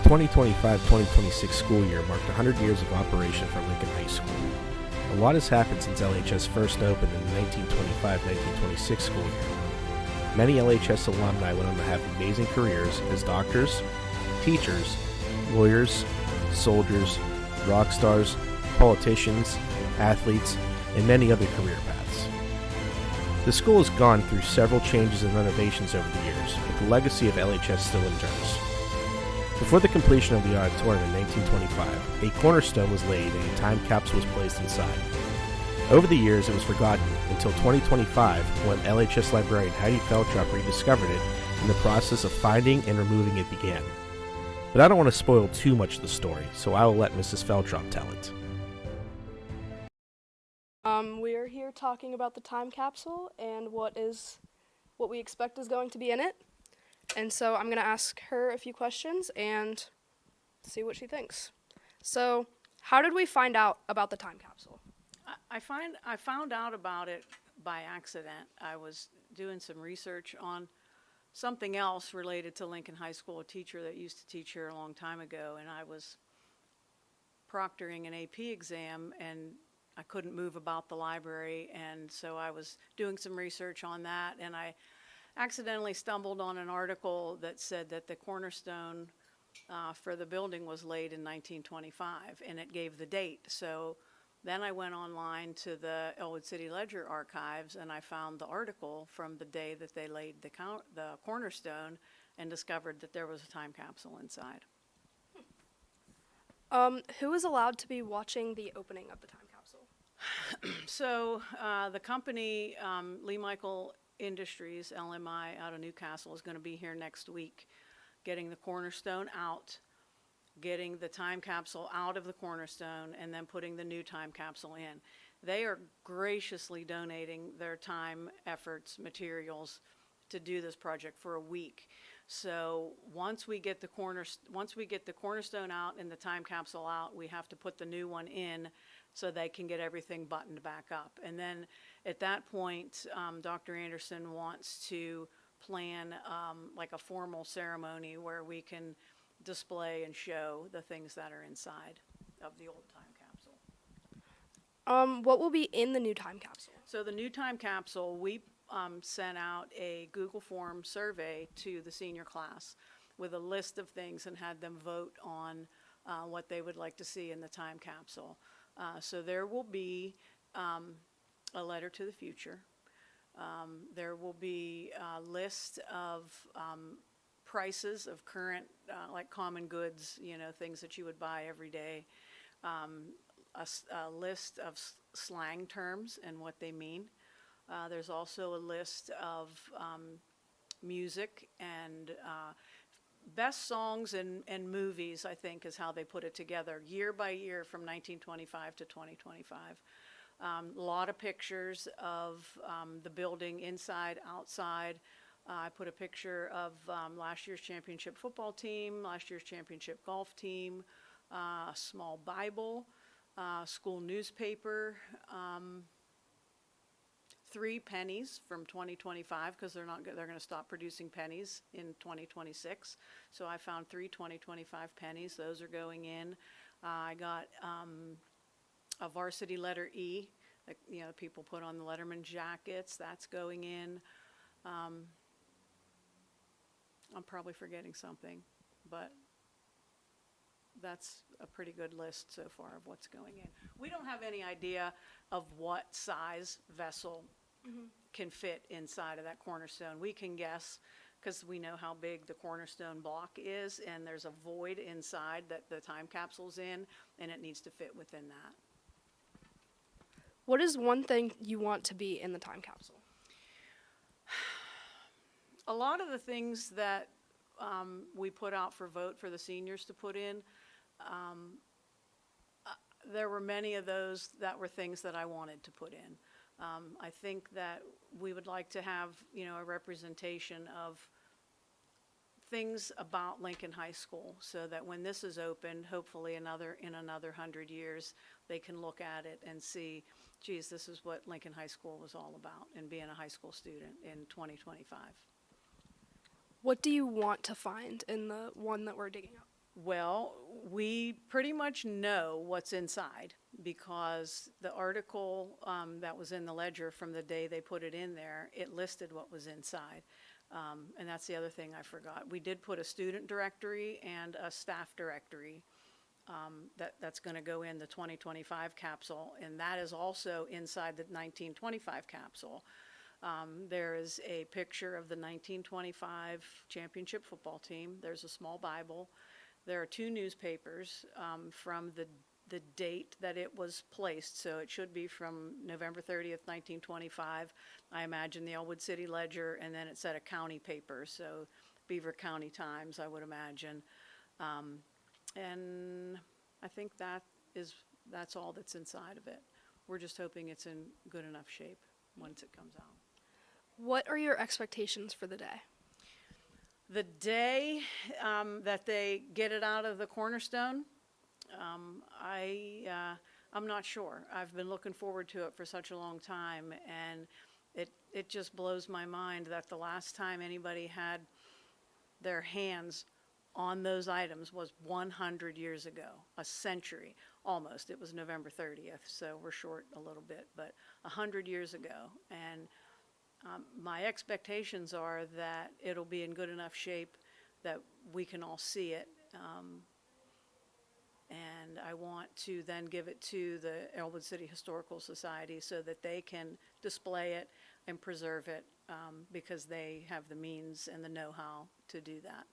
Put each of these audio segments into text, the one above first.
2025-2026 school year marked 100 years of operation for Lincoln High School. A lot has happened since LHS first opened in the 1925-1926 school year. Many LHS alumni went on to have amazing careers as doctors, teachers, lawyers, soldiers, rock stars, politicians, athletes, and many other career paths. The school has gone through several changes and renovations over the years, but the legacy of LHS still endures. Before the completion of the auditorium in 1925, a cornerstone was laid and a time capsule was placed inside. Over the years, it was forgotten until 2025 when LHS librarian Heidi Feltrop rediscovered it and the process of finding and removing it began. But I don't want to spoil too much of the story, so I will let Mrs. Feltrop tell it. We are here talking about the time capsule and what we expect is going to be in it. And so I'm going to ask her a few questions and see what she thinks. So, how did we find out about the time capsule? I found out about it by accident. I was doing some research on something else related to Lincoln High School, a teacher that used to teach here a long time ago, and I was proctoring an AP exam and I couldn't move about the library, and so I was doing some research on that, and I accidentally stumbled on an article that said that the cornerstone for the building was laid in 1925, and it gave the date. So then I went online to the Ellwood City Ledger archives, and I found the article from the day that they laid the cornerstone and discovered that there was a time capsule inside. Who is allowed to be watching the opening of the time capsule? So the company, Lee Michael Industries, LMI, out of Newcastle, is going to be here next week getting the cornerstone out, getting the time capsule out of the cornerstone, and then putting the new time capsule in. They are graciously donating their time, efforts, materials to do this project for a week. So once we get the cornerstone out and the time capsule out, we have to put the new one in so they can get everything buttoned back up. And then at that point, Dr. Anderson wants to plan like a formal ceremony where we can display and show the things that are inside of the old time capsule. What will be in the new time capsule? So the new time capsule, we sent out a Google form survey to the senior class with a list of things and had them vote on what they would like to see in the time capsule. So there will be a letter to the future. There will be a list of prices of current, like common goods, things that you would buy every day. A list of slang terms and what they mean. There's also a list of music and best songs and movies, I think, is how they put it together, year by year from 1925 to 2025. A lot of pictures of the building inside, outside. I put a picture of last year's championship football team, last year's championship golf team, a small Bible, school newspaper, 3 pennies from 2025 because they're going to stop producing pennies in 2026. So I found 3 2025 pennies. Those are going in. I got a varsity letter E that people put on the Letterman jackets. That's going in. I'm probably forgetting something, but that's a pretty good list so far of what's going in. We don't have any idea of what size vessel can fit inside of that cornerstone. We can guess because we know how big the cornerstone block is, and there's a void inside that the time capsule's in, and it needs to fit within that. What is one thing you want to be in the time capsule? A lot of the things that we put out for vote for the seniors to put in, there were many of those that were things that I wanted to put in. I think that we would like to have, a representation of things about Lincoln High School so that when this is opened, hopefully in another 100 years, they can look at it and see, geez, this is what Lincoln High School was all about and being a high school student in 2025. What do you want to find in the one that we're digging up? Well, we pretty much know what's inside because the article that was in the Ledger from the day they put it in there, it listed what was inside. And that's the other thing I forgot. We did put a student directory and a staff directory that's going to go in the 2025 capsule, and that is also inside the 1925 capsule. There is a picture of the 1925 championship football team. There's a small Bible. There are 2 newspapers from the date that it was placed, so it should be from November 30th, 1925. I imagine the Ellwood City Ledger, and then it said a county paper, so Beaver County Times, I would imagine. And I think that's all that's inside of it. We're just hoping it's in good enough shape once it comes out. What are your expectations for the day? The day that they get it out of the Cornerstone, I'm not sure. I've been looking forward to it for such a long time, and it just blows my mind that the last time anybody had their hands on those items was 100 years ago, a century almost. It was November 30th, so we're short a little bit, but 100 years ago. And my expectations are that it'll be in good enough shape that we can all see it. And I want to then give it to the Ellwood City Historical Society so that they can display it and preserve it because they have the means and the know-how to do that.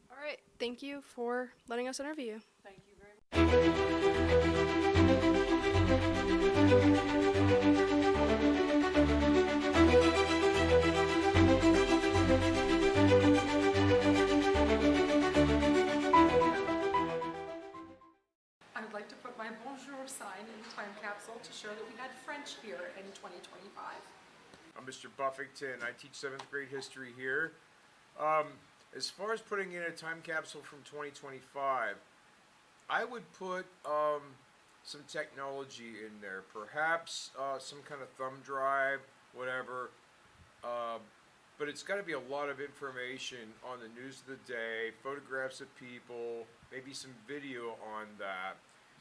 All right, thank you for letting us interview you. Thank you very I would like to put my bonjour sign in the time capsule to show that we had French here in 2025. I'm Mr. Buffington. I teach 7th grade history here. As far as putting in a time capsule from 2025, I would put some technology in there. Perhaps some kind of thumb drive, whatever. But it's got to be a lot of information on the news of the day, photographs of people, maybe some video on that.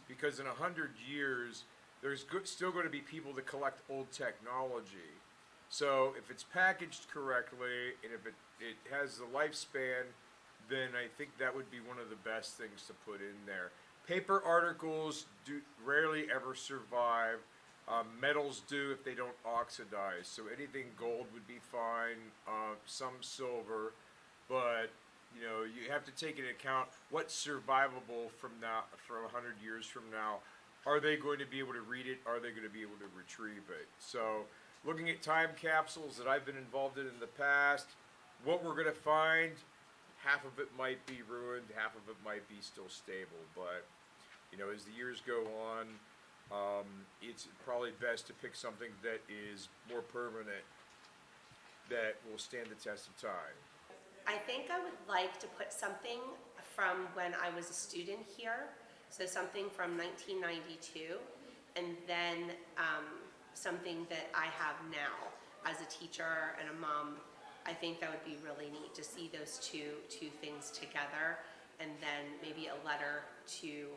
Because in 100 years, there's still going to be people that collect old technology. So if it's packaged correctly and if it has the lifespan, then I think that would be one of the best things to put in there. Paper articles rarely ever survive. Metals do if they don't oxidize. So anything gold would be fine, some silver, but you know, you have to take into account what's survivable from 100 years from now. Are they going to be able to read it? Are they going to be able to retrieve it? So looking at time capsules that I've been involved in the past, what we're going to find, half of it might be ruined, half of it might be still stable. But, you know, as the years go on, it's probably best to pick something that is more permanent, that will stand the test of time. I think I would like to put something from when I was a student here, so something from 1992, and then something that I have now as a teacher and a mom. I think that would be really neat to see those two things together, and then maybe a letter to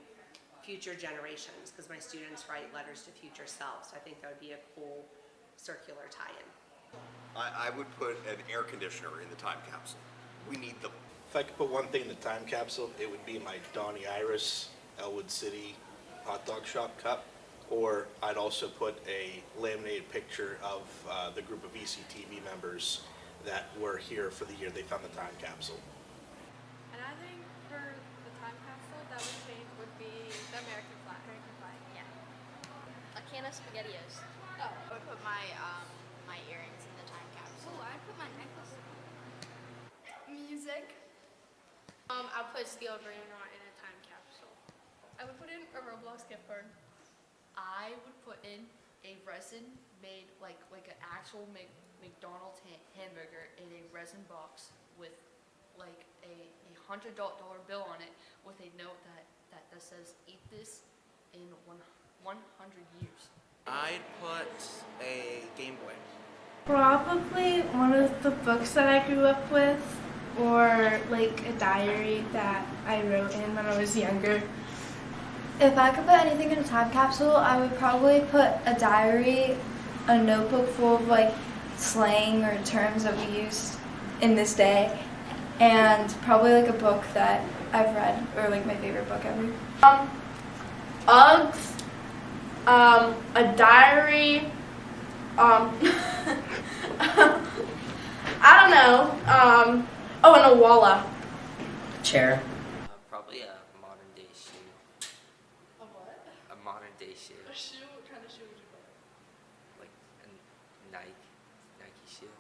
future generations, because my students write letters to future selves. So I think that would be a cool circular tie-in. I would put an air conditioner in the time capsule. We need them. If I could put one thing in the time capsule, it would be my Donnie Iris Ellwood City hot dog shop cup, or I'd also put a laminated picture of the group of ECTV members that were here for the year they found the time capsule. And I think for the time capsule that would change would be the American flag. American flag, A yeah. can of SpaghettiOs. Oh, I would put my my earrings in the time capsule. Oh, I put my necklace. Music. I'll put Steel Brainrot in a time capsule. I would put in a Roblox gift card. I would put in a resin made like an actual McDonald's hamburger in a resin box with like a $100 bill on it with a note that says "Eat this in 100 years." I'd put a Game Boy. Probably one of the books that I grew up with, or like a diary that I wrote in when I was younger. If I could put anything in a time capsule, I would probably put a diary, a notebook full of like slang or terms that we use in this day, and probably like a book that I've read or like my favorite book ever. Uggs, a diary, I don't know, oh, and a walla. Chair. Probably a modern day shoe. A what? A modern day shoe. A shoe? What kind of shoe would you put? Like a Nike shoe.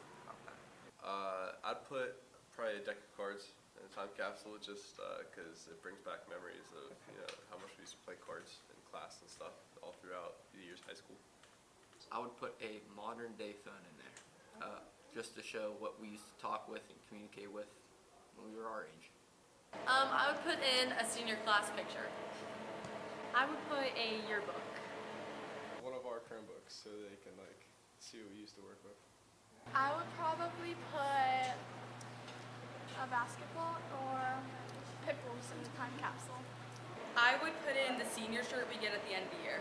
I'd put probably a deck of cards in a time capsule just because it brings back memories of how much we used to play cards in class and stuff all throughout the years of high school. I would put a modern day phone in there, just to show what we used to talk with and communicate with when we were our age. I would put in a senior class picture. I would put a yearbook. One of our Chromebooks so they can see what we used to work with. I would probably put a basketball or pickles in the time capsule. I would put in the senior shirt we get at the end of the year.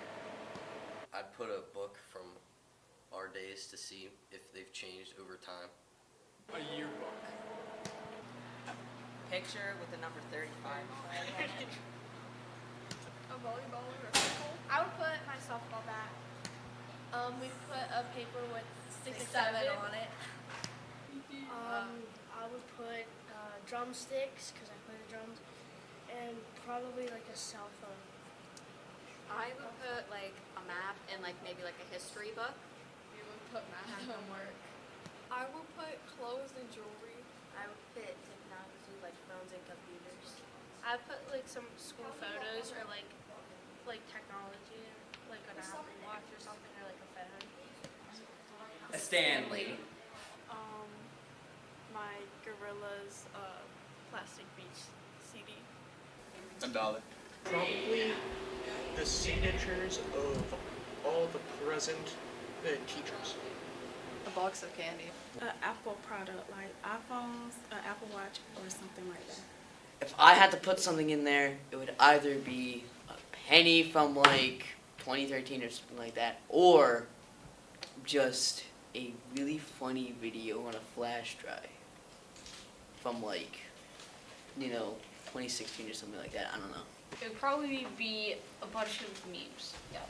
I'd put a book from our days to see if they've changed over time. A yearbook. Picture with the number 35 on it. A volleyball or a pickle. I would put my softball bat. We put a paper with 6-7 on it. I would put drumsticks, because I play the drums, and probably like a cell phone. I would put like a map and like maybe like a history book. You would put math homework. I would put clothes and jewelry. I would put technology, like phones and computers. I'd put like some school photos or like technology, like an Apple Watch or something, or like a phone. A Stanley. My Gorilla's Plastic Beach CD. $1. Probably the signatures of all the present teachers. A box of candy. An Apple product like iPhones, an Apple Watch, or something like that. If I had to put something in there, it would either be a penny from like 2013 or something like that, or just a really funny video on a flash drive from 2016 or something like that. I don't know. It would probably be a bunch of memes. Yeah.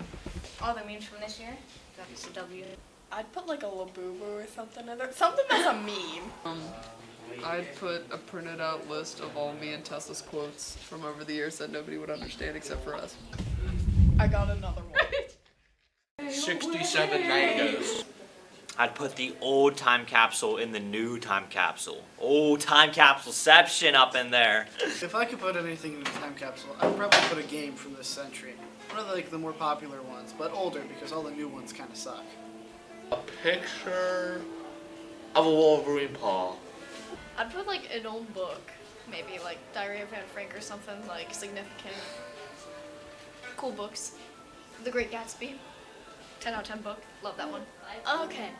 All the memes from this year. WCW. I'd put like a Labubu or something something that's a meme. I'd put a printed out list of all me and Tessa's quotes from over the years that nobody would understand except for us. I got another one. 67 mangoes. I'd put the old time capsule in the new time capsule. Old time capsuleception up in there. If I could put anything in a time capsule, I'd probably put a game from this century. One of the more popular ones, but older because all the new ones kind of suck. A picture of a Wolverine paw. I'd put like an old book, maybe like Diary of Anne Frank or something like significant. Cool books. The Great Gatsby. 10 out of 10 book. Love that one. Okay.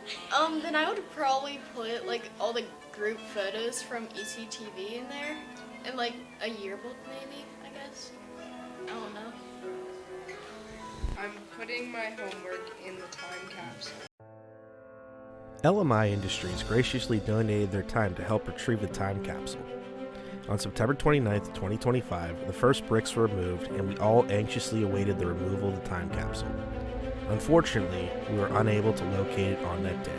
Then I would probably put like all the group photos from ECTV in there, and like a yearbook maybe, I guess. I don't know. I'm putting my homework in the time capsule. LMI Industries graciously donated their time to help retrieve the time capsule. On September 29th, 2025, the first bricks were removed, and we all anxiously awaited the removal of the time capsule. Unfortunately, we were unable to locate it on that day.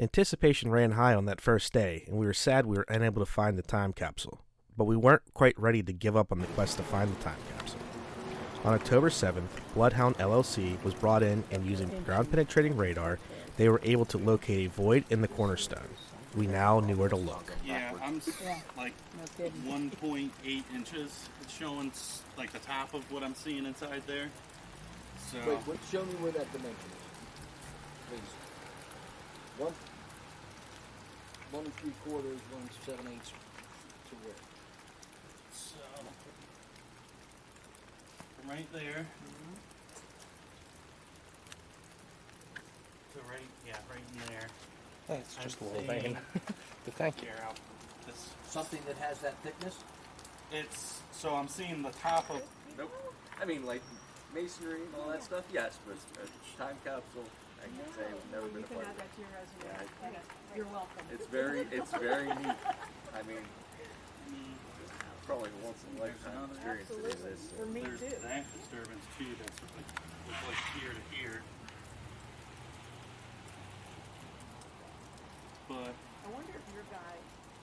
Anticipation ran high on that first day, and we were sad we were unable to find the time capsule. But we weren't quite ready to give up on the quest to find the time capsule. On October 7th, Bloodhound LLC was brought in, and using ground-penetrating radar, they were able to locate a void in the cornerstone. We now knew where to look. Yeah, I'm like 1.8 inches. It's showing like the top of what I'm seeing inside there. So. Wait, show me where that dimension is, please. 1 3/4, 1 7/8 to where? So, from right there to right in there. That's just a little vein. But thank you. Here, this Something that has that thickness? So I'm seeing the top of. Nope. I mean, like masonry and all that stuff, yes, but a time capsule, I can say I've never been a part of it. Yeah, You're welcome. it's very neat. I mean, probably a once in a lifetime experience to do this. For me There's too. that disturbance too. That's like here to here. But I wonder if your guy,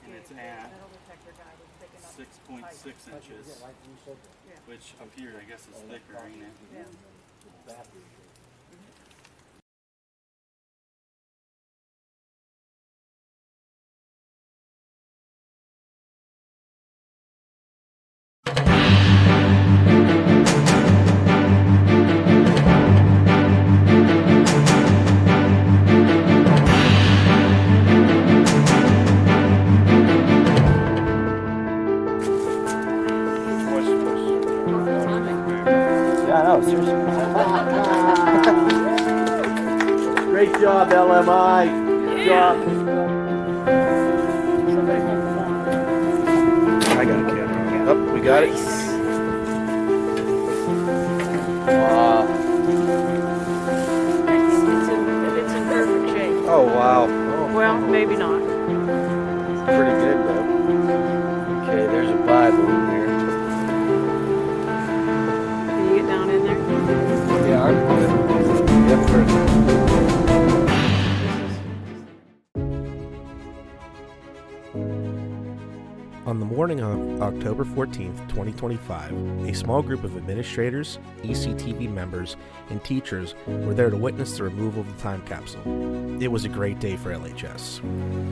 and it's the at metal detector guy, was picking up 6.6 inches, which up here I guess is thicker, ain't it? Yeah. Yeah, I know, seriously. Great job, LMI. Good job. I got a camera. Oh, we got it. Wow. It's in perfect shape. Oh, wow. Well, maybe not. Pretty good, though. Okay, there's a Bible in there. Can you get down in there? Yeah, I'm good. Yep, perfect. On the morning of October 14th, 2025, a small group of administrators, ECTV members, and teachers were there to witness the removal of the time capsule. It was a great day for LHS.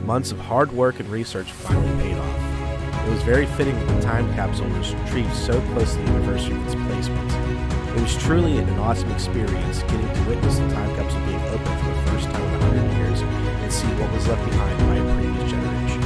Months of hard work and research finally paid off. It was very fitting that the time capsule was retrieved so close to the anniversary of its placement. It was truly an awesome experience getting to witness the time capsule being opened for the first time in 100 years and see what was left behind by a previous generation.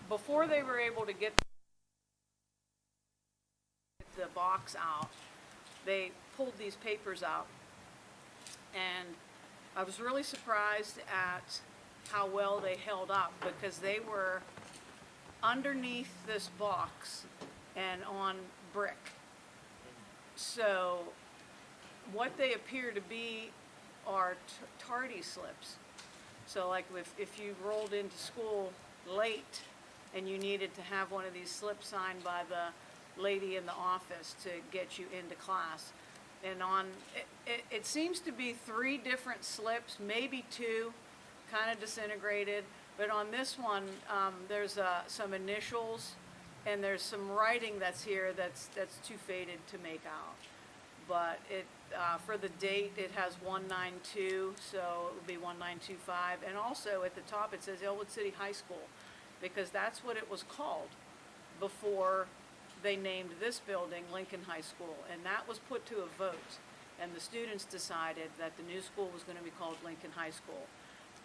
Before they were able to get the box out, they pulled these papers out. And I was really surprised at how well they held up, because they were underneath this box and on brick. So what they appear to be are tardy slips. So like if you rolled into school late and you needed to have one of these slips signed by the lady in the office to get you into class. And on, it seems to be 3 different slips, maybe 2, kind of disintegrated. But on this one, there's some initials And there's some writing that's here that's too faded to make out. But it, for the date, it has 192, so it would be 1925. And also at the top, it says Ellwood City High School, because that's what it was called before they named this building Lincoln High School. And that was put to a vote. And the students decided that the new school was going to be called Lincoln High School.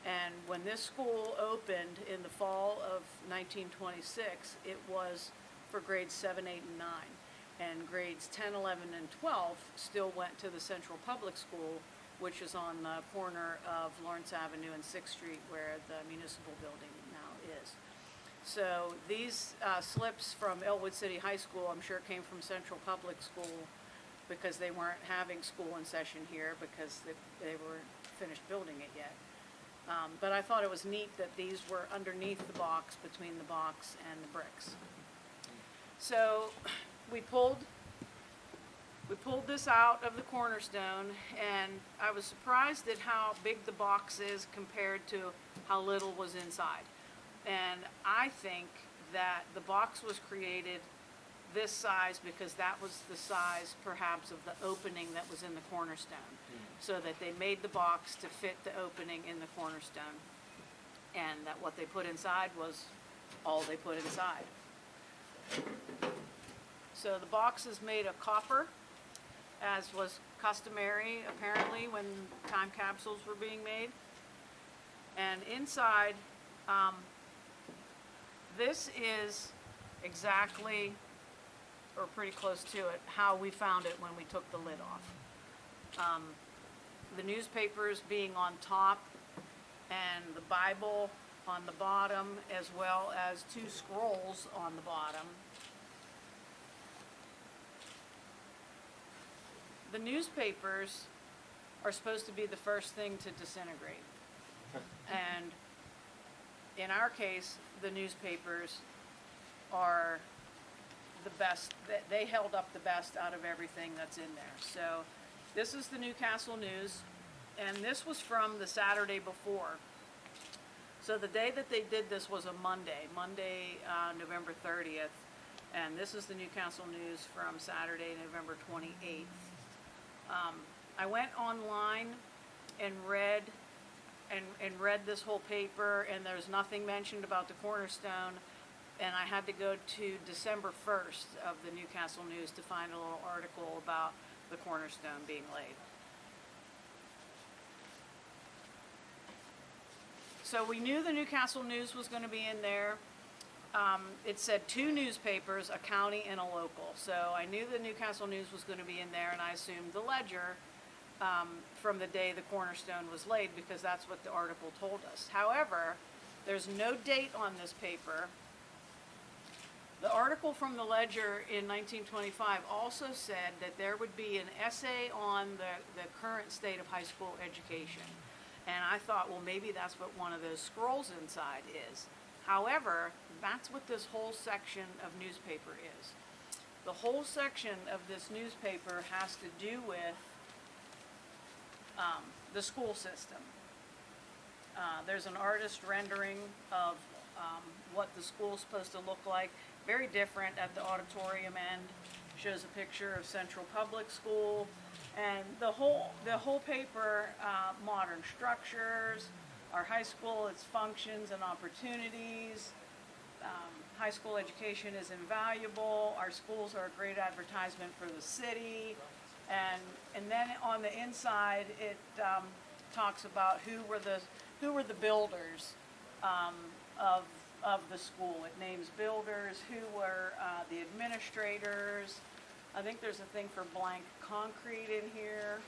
And when this school opened in the fall of 1926, it was for grades 7, 8, and 9. And grades 10, 11, and 12 still went to the Central Public School, which is on the corner of Lawrence Avenue and 6th Street, where the municipal building now is. So these slips from Ellwood City High School, I'm sure came from Central Public School, because they weren't having school in session here because they weren't finished building it yet. But I thought it was neat that these were underneath the box, between the box and the bricks. So we pulled this out of the cornerstone, and I was surprised at how big the box is compared to how little was inside. And I think that the box was created this size because that was the size perhaps of the opening that was in the cornerstone, so that they made the box to fit the opening in the cornerstone, and that what they put inside was all they put inside. So the box is made of copper, as was customary apparently when time capsules were being made. And inside, this is exactly, or pretty close to it, how we found it when we took the lid off. The newspapers being on top and the Bible on the bottom, as well as 2 scrolls on the bottom. The newspapers are supposed to be the first thing to disintegrate. And in our case, the newspapers are the best. They held up the best out of everything that's in there. So this is the Newcastle News, and this was from the Saturday before. So the day that they did this was a Monday, November 30th, and this is the Newcastle News from Saturday, November 28th. I went online and read this whole paper, and there's nothing mentioned about the cornerstone, and I had to go to December 1st of the Newcastle News to find a little article about the cornerstone being laid. So we knew the Newcastle News was going to be in there. It said 2 newspapers, a county and a local. So I knew the Newcastle News was going to be in there, and I assumed the Ledger from the day the cornerstone was laid, because that's what the article told us. However, there's no date on this paper. The article from the Ledger in 1925 also said that there would be an essay on the current state of high school education. And I thought, well, maybe that's what one of those scrolls inside is. However, that's what this whole section of newspaper is. The whole section of this newspaper has to do with the school system. There's an artist rendering of what the school's supposed to look like. Very different at the auditorium end. Shows a picture of Central Public School. And the whole paper, modern structures, our high school, its functions and opportunities. High school education is invaluable. Our schools are a great advertisement for the city. And then on the inside, it talks about who were the builders of the school. It names builders, who were the administrators. I think there's a thing for blank concrete in here.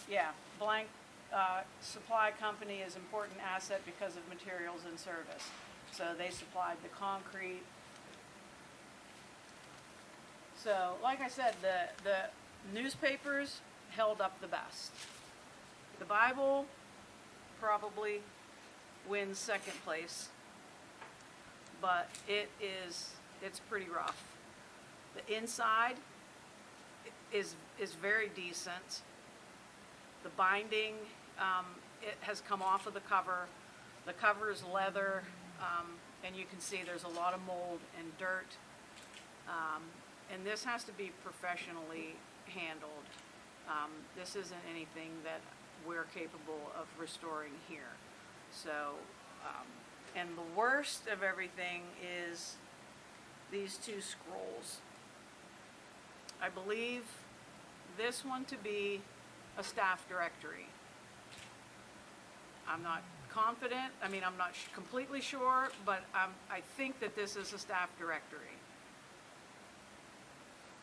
Yeah, blank supply company is important asset because of materials and service. So they supplied the concrete. So, like I said, the newspapers held up the best. The Bible probably wins second place, but it's pretty rough. The inside is very decent. The binding, it has come off of the cover. The cover is leather. And you can see there's a lot of mold and dirt. And this has to be professionally handled. This isn't anything that we're capable of restoring here. So, and the worst of everything is these two scrolls. I believe this one to be a staff directory. I'm not confident, I mean, I'm not completely sure, but I think that this is a staff directory.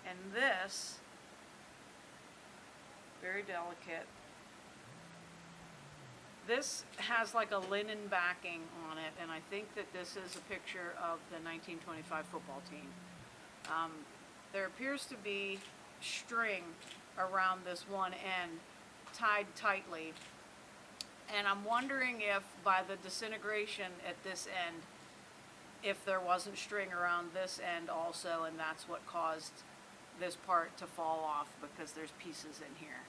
And this, very delicate, this has like a linen backing on it, and I think that this is a picture of the 1925 football team. There appears to be string around this one end, tied tightly. And I'm wondering if by the disintegration at this end, if there wasn't string around this end also, and that's what caused this part to fall off, because there's pieces in here.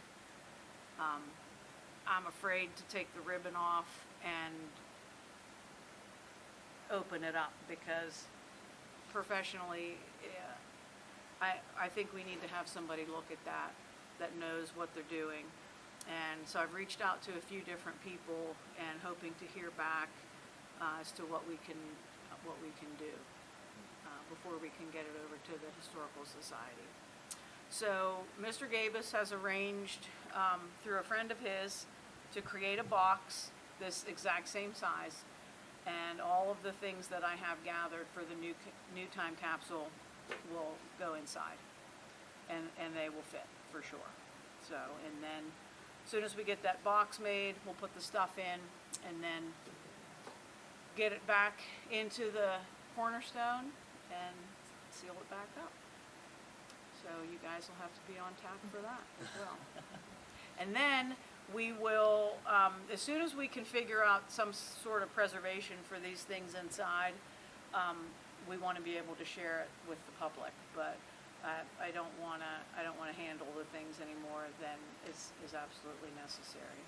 I'm afraid to take the ribbon off and open it up, because professionally, I think we need to have somebody look at that knows what they're doing. And so I've reached out to a few different people and hoping to hear back as to what we can do before we can get it over to the Historical Society. So Mr. Gabus has arranged through a friend of his to create a box this exact same size, and all of the things that I have gathered for the new time capsule will go inside, and they will fit for sure. So, and then as soon as we get that box made, we'll put the stuff in and then get it back into the cornerstone and seal it back up. So you guys will have to be on tap for that as well. And then we will, as soon as we can figure out some sort of preservation for these things inside, we want to be able to share it with the public. But I don't want to handle the things any more than is absolutely necessary.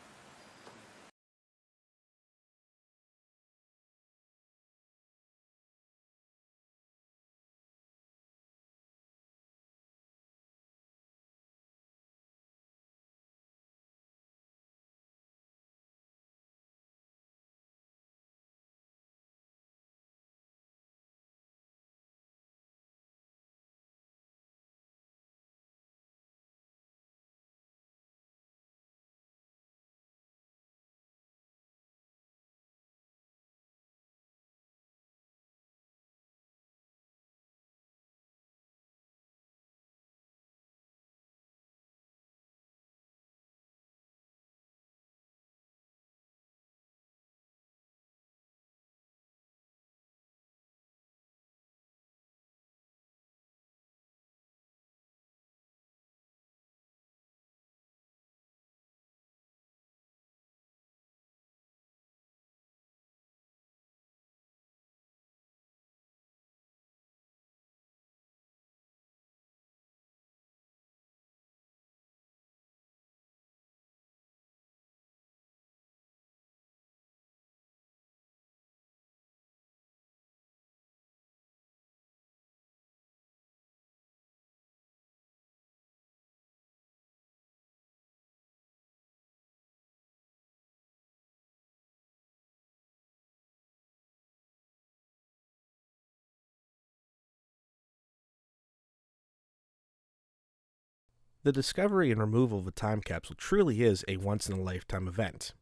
The discovery and removal of the time capsule truly is a once-in-a-lifetime event.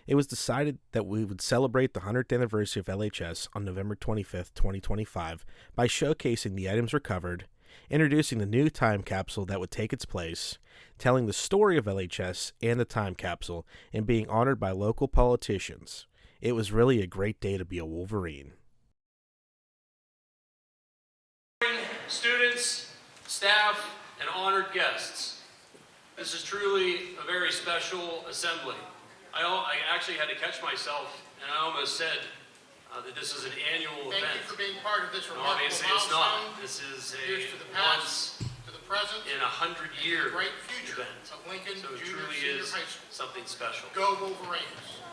It was decided that we would celebrate the 100th anniversary of LHS on November 25th, 2025 by showcasing the items recovered, introducing the new time capsule that would take its place, telling the story of LHS and the time capsule, and being honored by local politicians. It was really a great day to be a Wolverine. Students, staff, and honored guests, this is truly a very special assembly. I actually had to catch myself, and I almost said that this is an annual event. Thank you for being part of this remarkable obviously milestone. it's not. This is Here's to the a past, once to the present, in 100-year great future event. of Lincoln So it Junior truly Senior is High School. something special. Go Wolverines.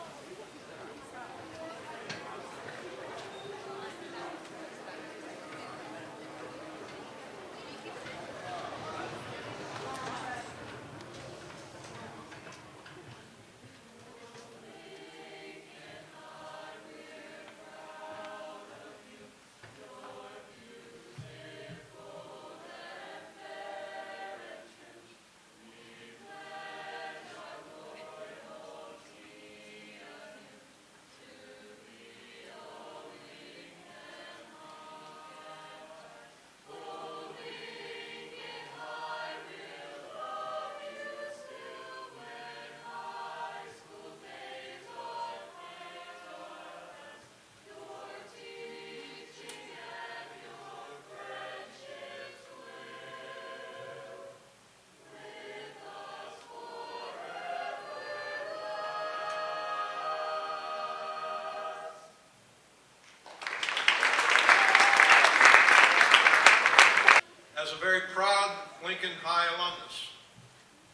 Lincoln High alumnus,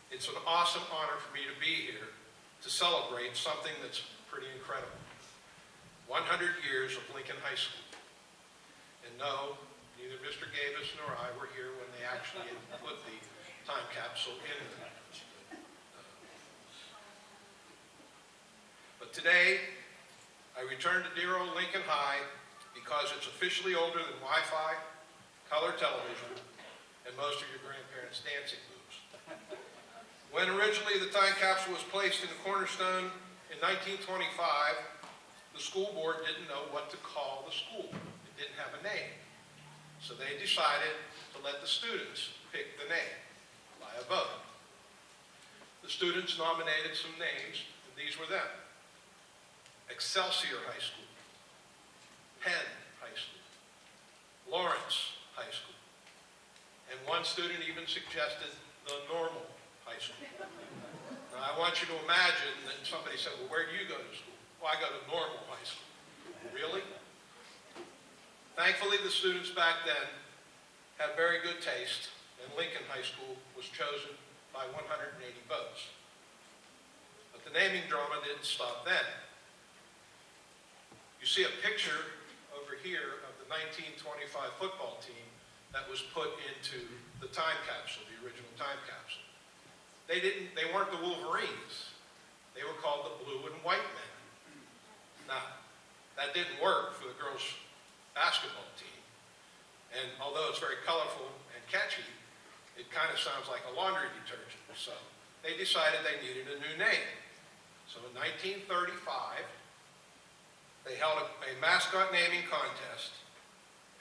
it's an awesome honor for me to be here to celebrate something that's pretty incredible. 100 years of Lincoln High School. And no, neither Mr. Gavis nor I were here when they actually put the time capsule in there. But today, I return to dear old Lincoln High because it's officially older than Wi-Fi, color television, and most of your grandparents' dancing moves. When originally the time capsule was placed in the cornerstone in 1925, the school board didn't know what to call the school. It didn't have a name. So they decided to let the students pick the name by a vote. The students nominated some names, and these were them. Excelsior High School, Penn High School, Lawrence High School, and one student even suggested the Normal High School. Now I want you to imagine that somebody said, well, where do you go to school? Well, I go to Normal High School. Really? Thankfully, the students back then had very good taste, and Lincoln High School was chosen by 180 votes. But the naming drama didn't stop then. You see a picture over here of the 1925 football team that was put into the time capsule, the original time capsule. They weren't the Wolverines. They were called the Blue and White Men. Now, that didn't work for the girls' basketball team. And although it's very colorful and catchy, it kind of sounds like a laundry detergent. So they decided they needed a new name. So in 1935, they held a mascot naming contest,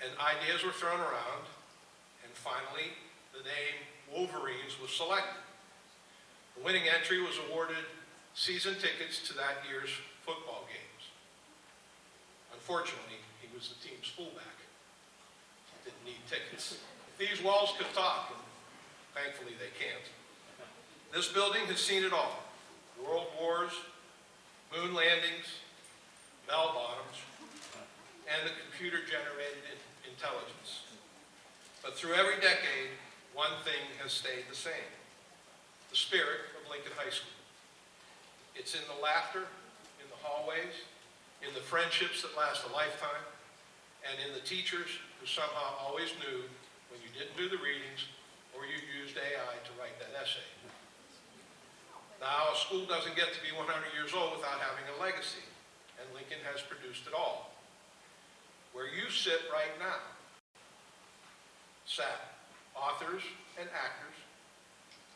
and ideas were thrown around, and finally the name Wolverines was selected. The winning entry was awarded season tickets to that year's football games. Unfortunately, he was the team's fullback. Didn't need tickets. These walls could talk, and thankfully they can't. This building has seen it all. World wars, moon landings, bell bottoms, and the computer-generated intelligence. But through every decade, one thing has stayed the same: the spirit of Lincoln High School. It's in the laughter, in the hallways, in the friendships that last a lifetime, and in the teachers who somehow always knew when you didn't do the readings or you used AI to write that essay. Now, a school doesn't get to be 100 years old without having a legacy. And Lincoln has produced it all. Where you sit right now sat authors and actors,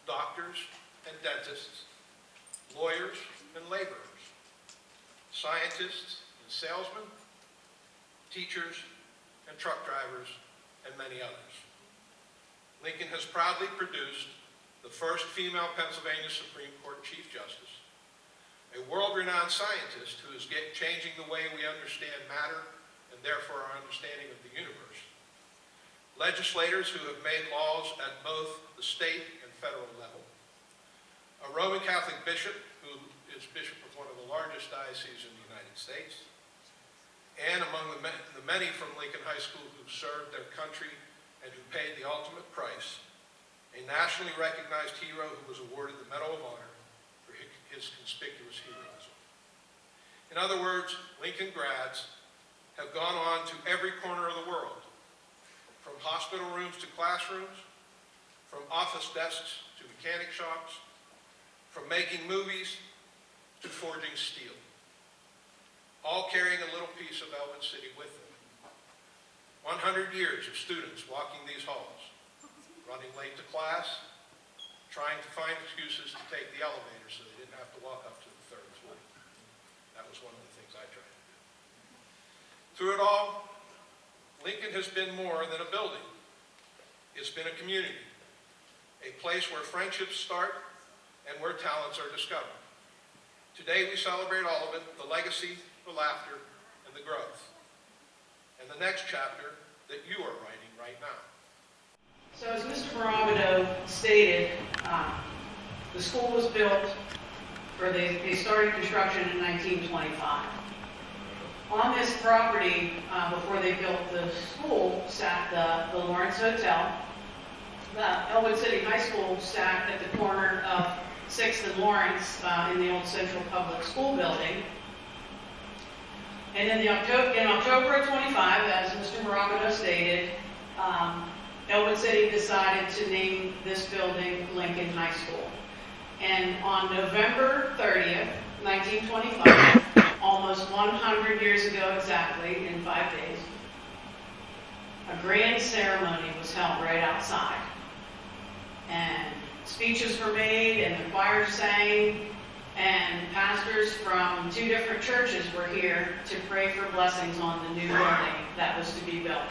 doctors and dentists, lawyers and laborers, scientists and salesmen, teachers and truck drivers, and many others. Lincoln has proudly produced the first female Pennsylvania Supreme Court Chief Justice, a world-renowned scientist who is changing the way we understand matter and therefore our understanding of the universe. Legislators who have made laws at both the state and federal level. A Roman Catholic bishop who is bishop of one of the largest dioceses in the United States. And among the many from Lincoln High School who served their country and who paid the ultimate price, a nationally recognized hero who was awarded the Medal of Honor for his conspicuous heroism. In other words, Lincoln grads have gone on to every corner of the world, from hospital rooms to classrooms, from office desks to mechanic shops, from making movies to forging steel, all carrying a little piece of Ellwood City with them. 100 years of students walking these halls, running late to class, trying to find excuses to take the elevator so they didn't have to walk up to the third floor. That was one of the things I tried to do. Through it all, Lincoln has been more than a building. It's been a community, a place where friendships start and where talents are discovered. Today we celebrate all of it: the legacy, the laughter, and the growth. And the next chapter that you are writing right now. So as Mr. Barabido stated, the school was built, or they started construction in 1925. On this property, before they built the school, sat the Lawrence Hotel, Ellwood City High School staff at the corner of 6th and Lawrence in the old Central Public School building. And in October of 25, as Mr. Morabito stated, Ellwood City decided to name this building Lincoln High School. And on November 30th, 1925, almost 100 years ago exactly, in 5 days, a grand ceremony was held right outside. And speeches were made, and the choir sang, and pastors from 2 different churches were here to pray for blessings on the new building that was to be built.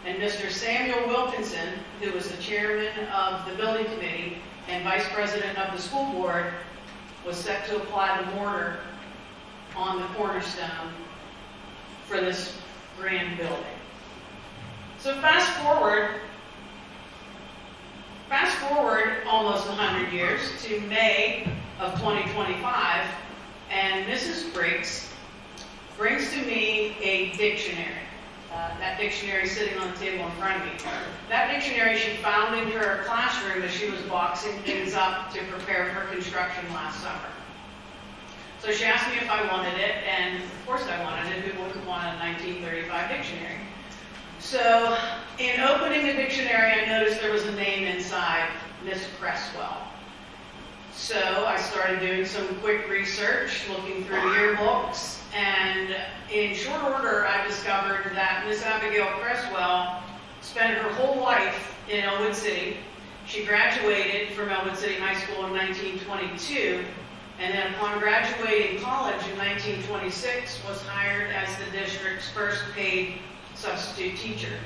And Mr. Samuel Wilkinson, who was the chairman of the building committee and vice president of the school board, was set to apply the mortar on the cornerstone for this grand building. So fast forward almost 100 years to May of 2025, and Mrs. Briggs brings to me a dictionary. That dictionary is sitting on the table in front of me. That dictionary she found in her classroom as she was boxing things up to prepare for construction last summer. So she asked me if I wanted it, and of course I wanted it. Who wouldn't want a 1935 dictionary? So in opening the dictionary, I noticed there was a name inside, Miss Cresswell. So I started doing some quick research, looking through yearbooks, and in short order, I discovered that Miss Abigail Cresswell spent her whole life in Ellwood City. She graduated from Ellwood City High School in 1922, and then upon graduating college in 1926, was hired as the district's first paid substitute teacher.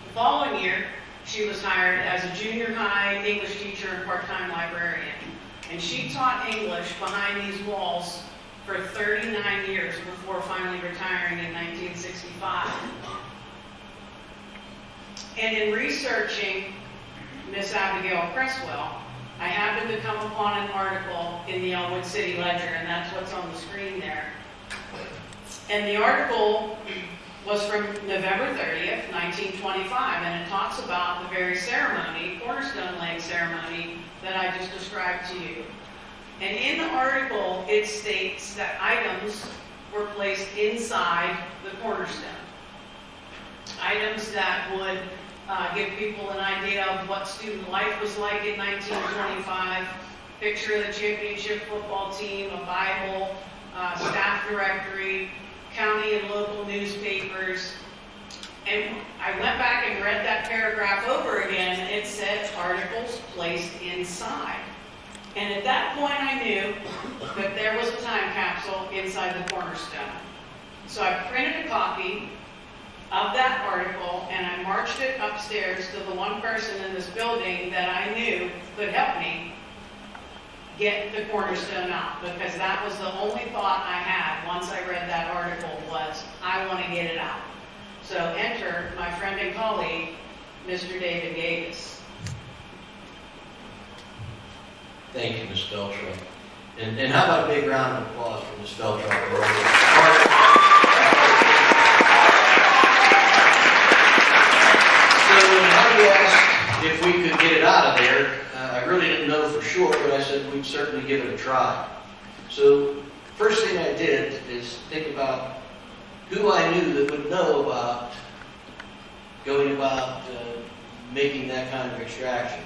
The following year, she was hired as a junior high English teacher and part-time librarian. And she taught English behind these walls for 39 years before finally retiring in 1965. And in researching Miss Abigail Cresswell, I happened to come upon an article in the Ellwood City Ledger, and that's what's on the screen there. And the article was from November 30th, 1925, and it talks about the very ceremony, cornerstone laying ceremony, that I just described to you. And in the article, it states that items were placed inside the cornerstone. Items that would give people an idea of what student life was like in 1925, picture of the championship football team, a Bible, staff directory, county and local newspapers. And I went back and read that paragraph over again, and it said articles placed inside. And at that point I knew that there was a time capsule inside the cornerstone. So I printed a copy of that article, and I marched it upstairs to the one person in this building that I knew could help me get the cornerstone out, because that was the only thought I had once I read that article was, I want to get it out. So enter my friend and colleague, Mr. David Gavis. Thank you, Ms. Feltrup. And how about a big round of applause for Ms. Feltrup? So when Harvey asked if we could get it out of there, I really didn't know for sure, but I said we'd certainly give it a try. So first thing I did is think about who I knew that would know about going about making that kind of extraction.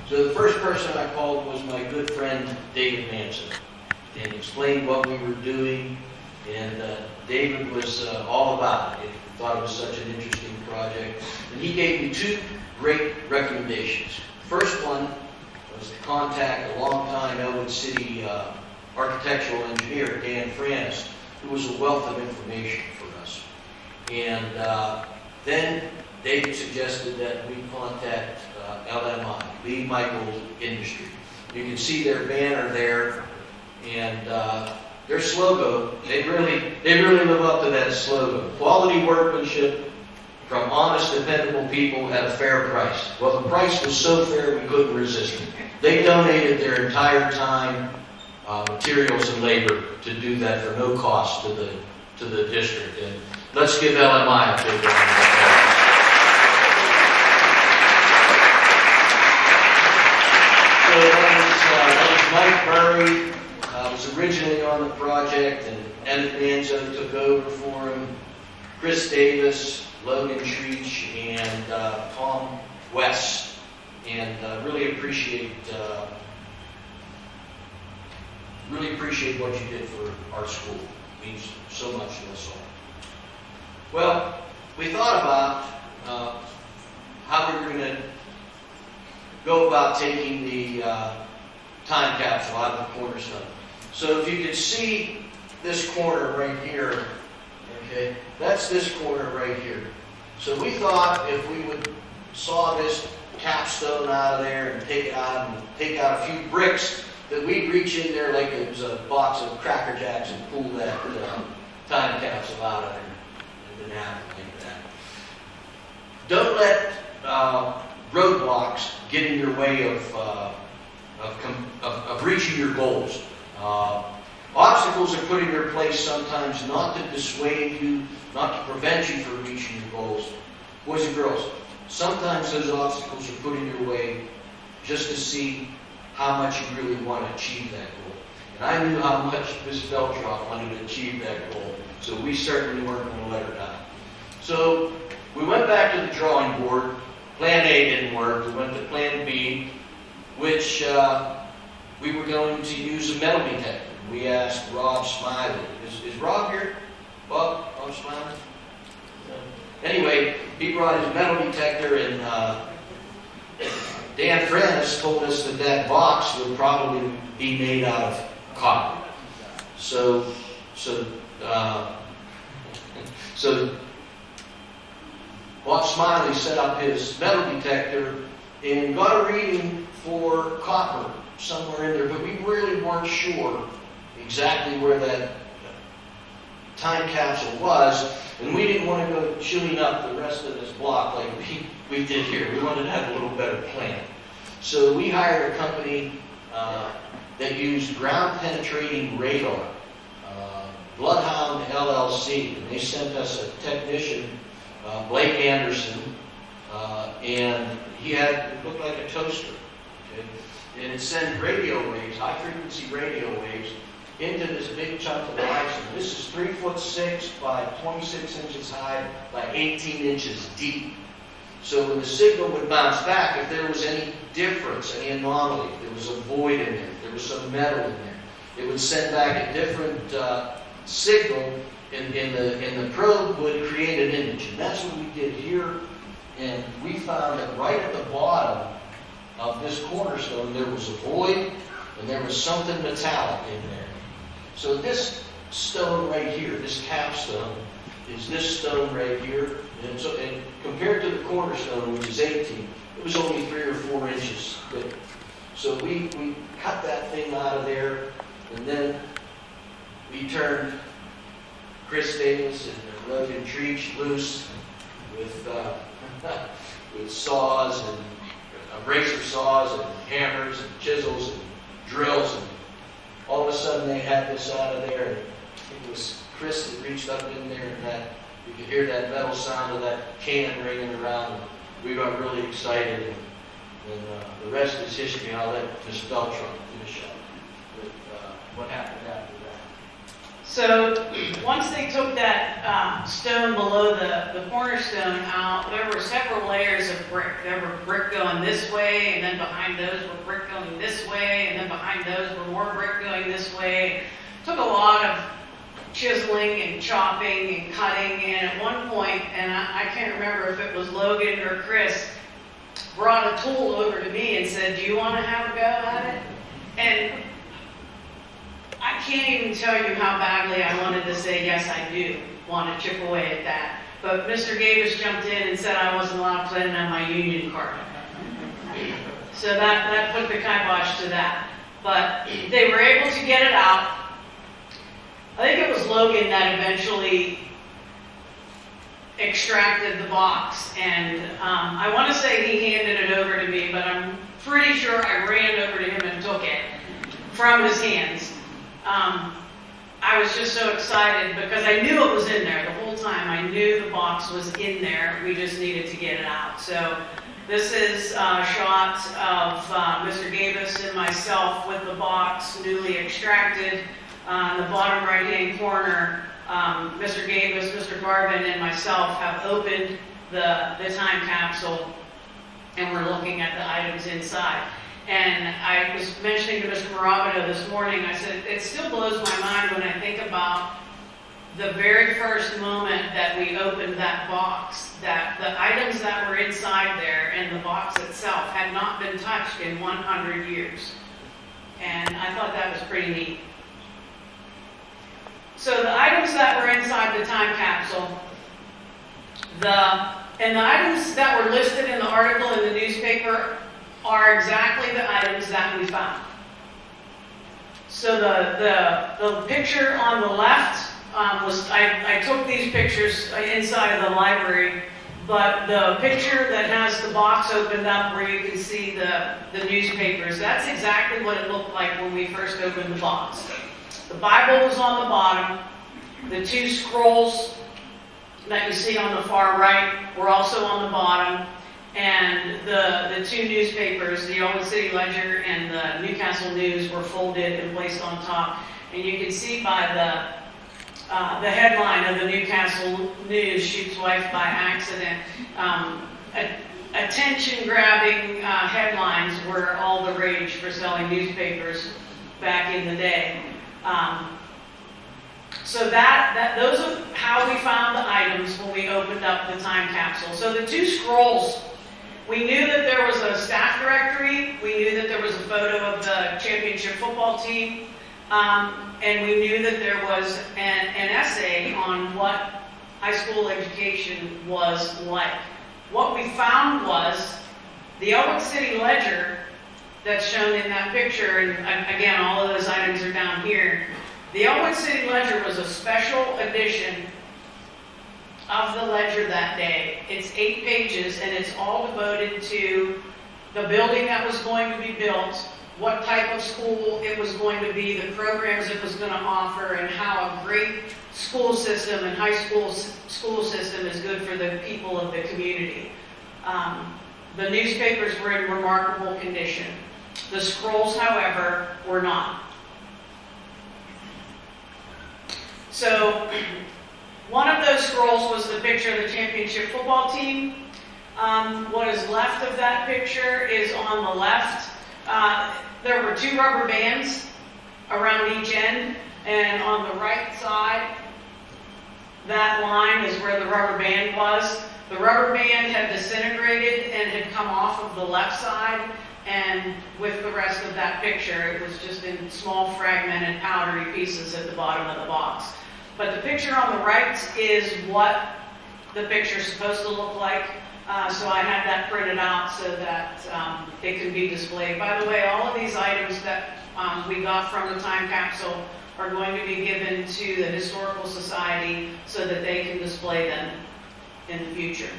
So the first person I called was my good friend David Manson, and explained what we were doing, and David was all about it. He thought it was such an interesting project, and he gave me two great recommendations. First one was to contact a longtime Ellwood City architectural engineer, Dan Franis, who was a wealth of information for us. And then David suggested that we contact LMI, Lee Michael Industries. You can see their banner there, and their slogan, they really live up to that slogan. Quality workmanship from honest, dependable people at a fair price. Well, the price was so fair we couldn't resist it. They donated their entire time, materials, and labor to do that for no cost to the district. And let's give LMI a big round of applause. Murray was originally on the project, and Emmett Manzo took over for him. Chris Davis, Logan Treach, and Tom West. And really appreciate what you did for our school. It means so much to us all. Well, we thought about how we were going to go about taking the time capsule out of the cornerstone. So if you could see this corner right here, okay, that's this corner right here. So we thought if we would saw this capstone out of there and take it out and take out a few bricks, that we'd reach in there like it was a box of Cracker Jacks and pull that time capsule out of there. It didn't happen like that. Don't let roadblocks get in your way of reaching your goals. Obstacles are put in your place sometimes not to dissuade you, not to prevent you from reaching your goals. Boys and girls, sometimes those obstacles are put in your way just to see how much you really want to achieve that goal. And I knew how much Ms. Beltroff wanted to achieve that goal, so we certainly weren't going to let her down. So we went back to the drawing board. Plan A didn't work. We went to Plan B, which we were going to use a metal detector. We asked Rob Smiley. Is Rob here? Bob Smiley? Anyway, he brought his metal detector, and Dan Frenz told us that that box would probably be made out of copper. So Bob Smiley set up his metal detector and got a reading for copper somewhere in there, but we really weren't sure exactly where that time capsule was, and we didn't want to go chewing up the rest of this block like we did here. We wanted to have a little better plan. So we hired a company that used ground-penetrating radar, Bloodhound LLC, and they sent us a technician, Blake Anderson, and he had, it looked like a toaster, okay? And it sent radio waves, high-frequency radio waves, into this big chunk of light. This is 3'6" by 26 inches high by 18 inches deep. So when the signal would bounce back, if there was any difference, any anomaly, if there was a void in there, if there was some metal in there, it would send back a different signal, and the probe would create an image. And that's what we did here. And we found that right at the bottom of this cornerstone, there was a void, and there was something metallic in there. So this stone right here, this capstone, is this stone right here. And so, and compared to the cornerstone, which is 18, it was only 3 or 4 inches thick. So we cut that thing out of there, and then we turned Chris Davis and Logan Treach loose with saws and abrasive saws and hammers and chisels and drills, and all of a sudden they had this out of there. And it was Chris that reached up in there, and that you could hear that metal sound of that can ringing around. We got really excited, and the rest is history. I'll let Ms. Beltran finish up with what happened after that. So once they took that stone below the cornerstone out, there were several layers of brick. There were brick going this way, and then behind those were brick going this way, and then behind those were more brick going this way. It took a lot of chiseling and chopping and cutting, and at one point, and I can't remember if it was Logan or Chris, brought a tool over to me and said, "Do you want to have a go at it?" And I can't even tell you how badly I wanted to say, yes, I do want to chip away at that. But Mr. Gavis jumped in and said I wasn't allowed to put it on my union card. So that put the kibosh to that. But they were able to get it out. I think it was Logan that eventually extracted the box. And I want to say he handed it over to me, but I'm pretty sure I ran over to him and took it from his hands. I was just so excited because I knew it was in there the whole time. I knew the box was in there. We just needed to get it out. So This is a shot of Mr. Gabus and myself with the box newly extracted. In the bottom right-hand corner, Mr. Gabus, Mr. Garvin, and myself have opened the time capsule, and we're looking at the items inside. And I was mentioning to Mr. Morabito this morning, I said, it still blows my mind when I think about the very first moment that we opened that box, that the items that were inside there and the box itself had not been touched in 100 years. And I thought that was pretty neat. So the items that were inside the time capsule, the items that were listed in the article in the newspaper are exactly the items that we found. So the picture on the left was, I took these pictures inside of the library, but the picture that has the box opened up where you can see the newspapers, that's exactly what it looked like when we first opened the box. The Bible was on the bottom. The two scrolls that you see on the far right were also on the bottom. And the two newspapers, the Ellwood City Ledger and the Newcastle News, were folded and placed on top. And you can see by the headline of the Newcastle News, shoots wife by accident. Attention-grabbing headlines were all the rage for selling newspapers back in the day. So those are how we found the items when we opened up the time capsule. So the two scrolls, we knew that there was a staff directory, we knew that there was a photo of the championship football team, and we knew that there was an essay on what high school education was like. What we found was the Ellwood City Ledger that's shown in that picture, and again, all of those items are down here. The Ellwood City Ledger was a special edition of the Ledger that day. It's 8 pages, and it's all devoted to the building that was going to be built, what type of school it was going to be, the programs it was going to offer, and how a great school system and high school system is good for the people of the community. The newspapers were in remarkable condition. The scrolls, however, were not. So one of those scrolls was the picture of the championship football team. What is left of that picture is on the left. There were 2 rubber bands around each end, and on the right side, that line is where the rubber band was. The rubber band had disintegrated and had come off of the left side, and with the rest of that picture, it was just in small fragmented powdery pieces at the bottom of the box. But the picture on the right is what the picture's supposed to look like. So I had that printed out so that it can be displayed. By the way, all of these items that we got from the time capsule are going to be given to the Historical Society so that they can display them in the future.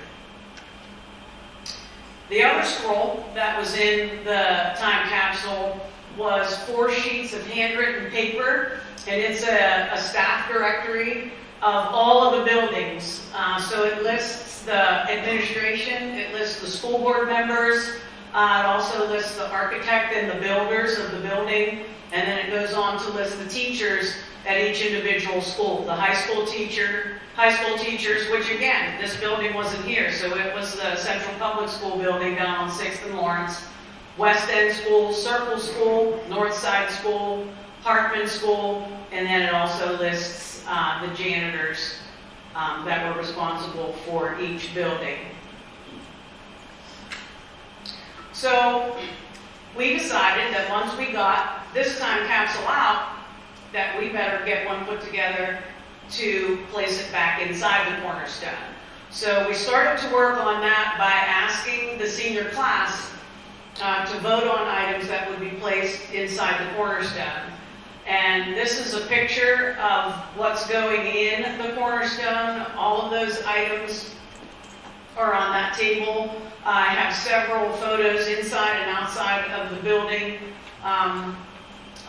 The other scroll that was in the time capsule was 4 sheets of handwritten paper, and it's a staff directory of all of the buildings. So it lists the administration, it lists the school board members, it also lists the architect and the builders of the building, and then it goes on to list the teachers at each individual school. The high school teachers, which again, this building wasn't here, so it was the Central Public School building down on 6th and Lawrence, West End School, Circle School, North Side School, Hartman School, and then it also lists the janitors that were responsible for each building. So we decided that once we got this time capsule out, that we better get one put together to place it back inside the cornerstone. So we started to work on that by asking the senior class to vote on items that would be placed inside the cornerstone. And this is a picture of what's going in the cornerstone. All of those items are on that table. I have several photos inside and outside of the building.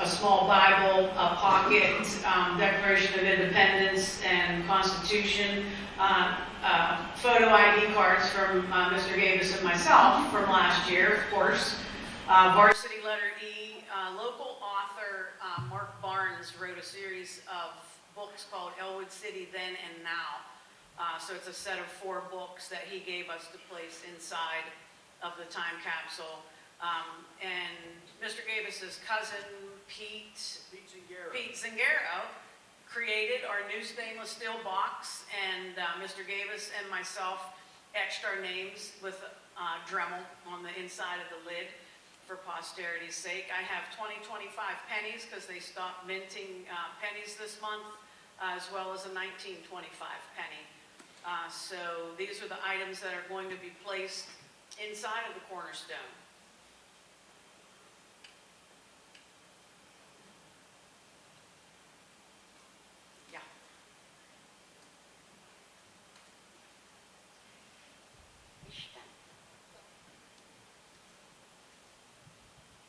a small Bible, a pocket, Declaration of Independence and Constitution, photo ID cards from Mr. Gavis and myself from last year, of course. Varsity Letter E, local author Mark Barnes wrote a series of books called Ellwood City Then and Now. So it's a set of 4 books that he gave us to place inside of the time capsule. And Mr. Gavis's cousin, Pete Zingaro, created our new stainless steel box, and Mr. Gavis and myself etched our names with Dremel on the inside of the lid for posterity's sake. I have 2025 pennies because they stopped minting pennies this month, as well as a 1925 penny. So these are the items that are going to be placed inside of the cornerstone. Yeah.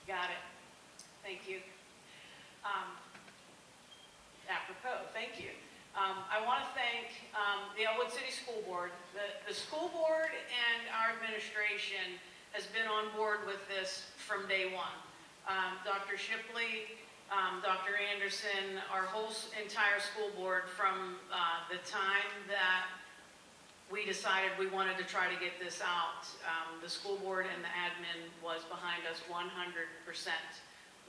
Got it. Thank you. Apropos, thank you. I want to thank the Ellwood City School Board. The school board and our administration has been on board with this from day one. Dr. Shipley, Dr. Anderson, our whole entire school board from the time that we decided we wanted to try to get this out. The school board and the admin was behind us 100%.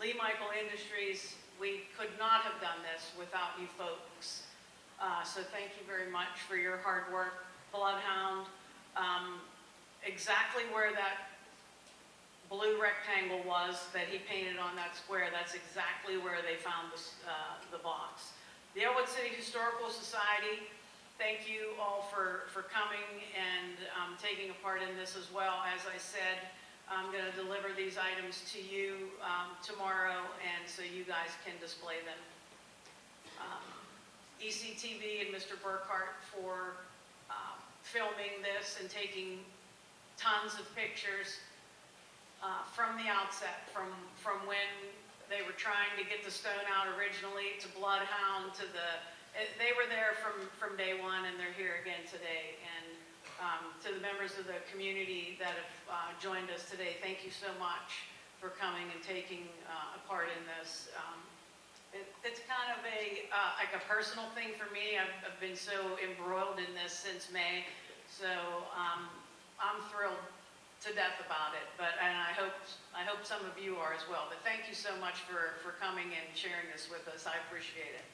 Lee Michael Industries, we could not have done this without you folks. So thank you very much for your hard work. Bloodhound, exactly where that blue rectangle was that he painted on that square, that's exactly where they found the box. The Ellwood City Historical Society, thank you all for coming and taking a part in this as well. As I said, I'm going to deliver these items to you tomorrow, and so you guys can display them. ECTV and Mr. Burkhart for filming this and taking tons of pictures from the outset, from when they were trying to get the stone out originally, to Bloodhound, to they were there from day one, and they're here again today. And to the members of the community that have joined us today, thank you so much for coming and taking a part in this. It's kind of like a personal thing for me. I've been so embroiled in this since May, so I'm thrilled to death about it. And I hope some of you are as well. But thank you so much for coming and sharing this with us. I appreciate it.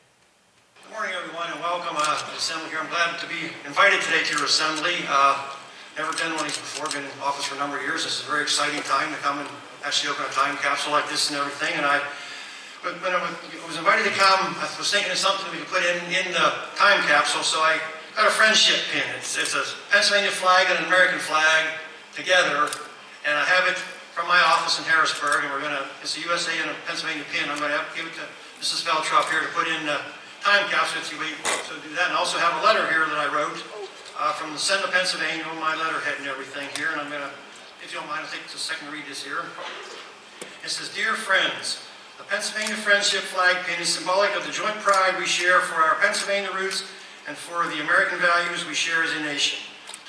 Good morning, everyone, and welcome to the assembly here. I'm glad to be invited today to your assembly. Never done one of these before. Been in office for a number of years. This is a very exciting time to come and actually open a time capsule like this and everything. And when I was invited to come, I was thinking of something we could put in the time capsule. So I got a friendship pin. It's a Pennsylvania flag and an American flag together, and I have it from my office in Harrisburg. And it's a USA and a Pennsylvania pin. I'm going to give it to Mrs. Veltrop here to put in the time capsule if you wait to do that. And I also have a letter here that I wrote from the Senate of Pennsylvania with my letterhead and everything here. And I'm going to, if you don't mind, I'll take just a second to read this here. It says, "Dear friends, the Pennsylvania Friendship Flag pin is symbolic of the joint pride we share for our Pennsylvania roots and for the American values we share as a nation.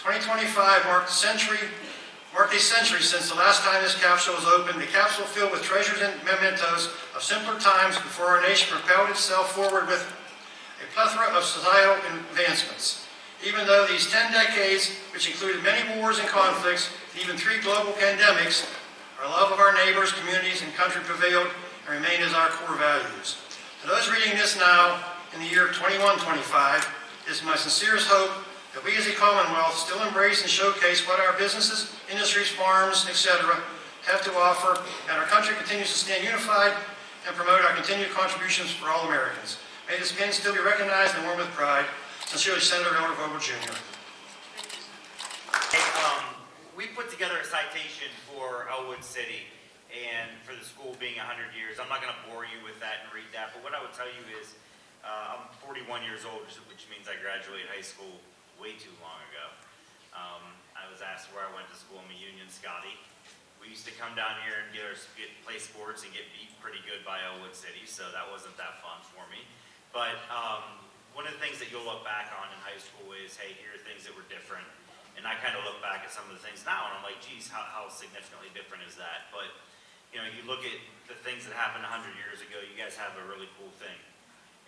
2025 marked a century since the last time this capsule was opened, a capsule filled with treasures and mementos of simpler times before our nation propelled itself forward with a plethora of societal advancements. Even though these 10 decades, which included many wars and conflicts, even 3 global pandemics, our love of our neighbors, communities, and country prevailed and remain as our core values. To those reading this now, in the year 2125, it is my sincerest hope that we as a Commonwealth still embrace and showcase what our businesses, industries, farms, etc. have to offer, and our country continues to stand unified and promote our continued contributions for all Americans. May this pin still be recognized and worn with pride. Sincerely, Senator Elder Vogel, Jr. Hey, we put together a citation for Ellwood City and for the school being 100 years. I'm not going to bore you with that and read that, but what I would tell you is I'm 41 years old, which means I graduated high school way too long ago. I was asked where I went to school. I'm a Union Scotty. We used to come down here and play sports and get beat pretty good by Ellwood City, so that wasn't that fun for me. But one of the things that you'll look back on in high school is, hey, here are things that were different. And I kind of look back at some of the things now, and I'm like, geez, how significantly different is that? But, you know, you look at the things that happened 100 years ago, you guys have a really cool thing.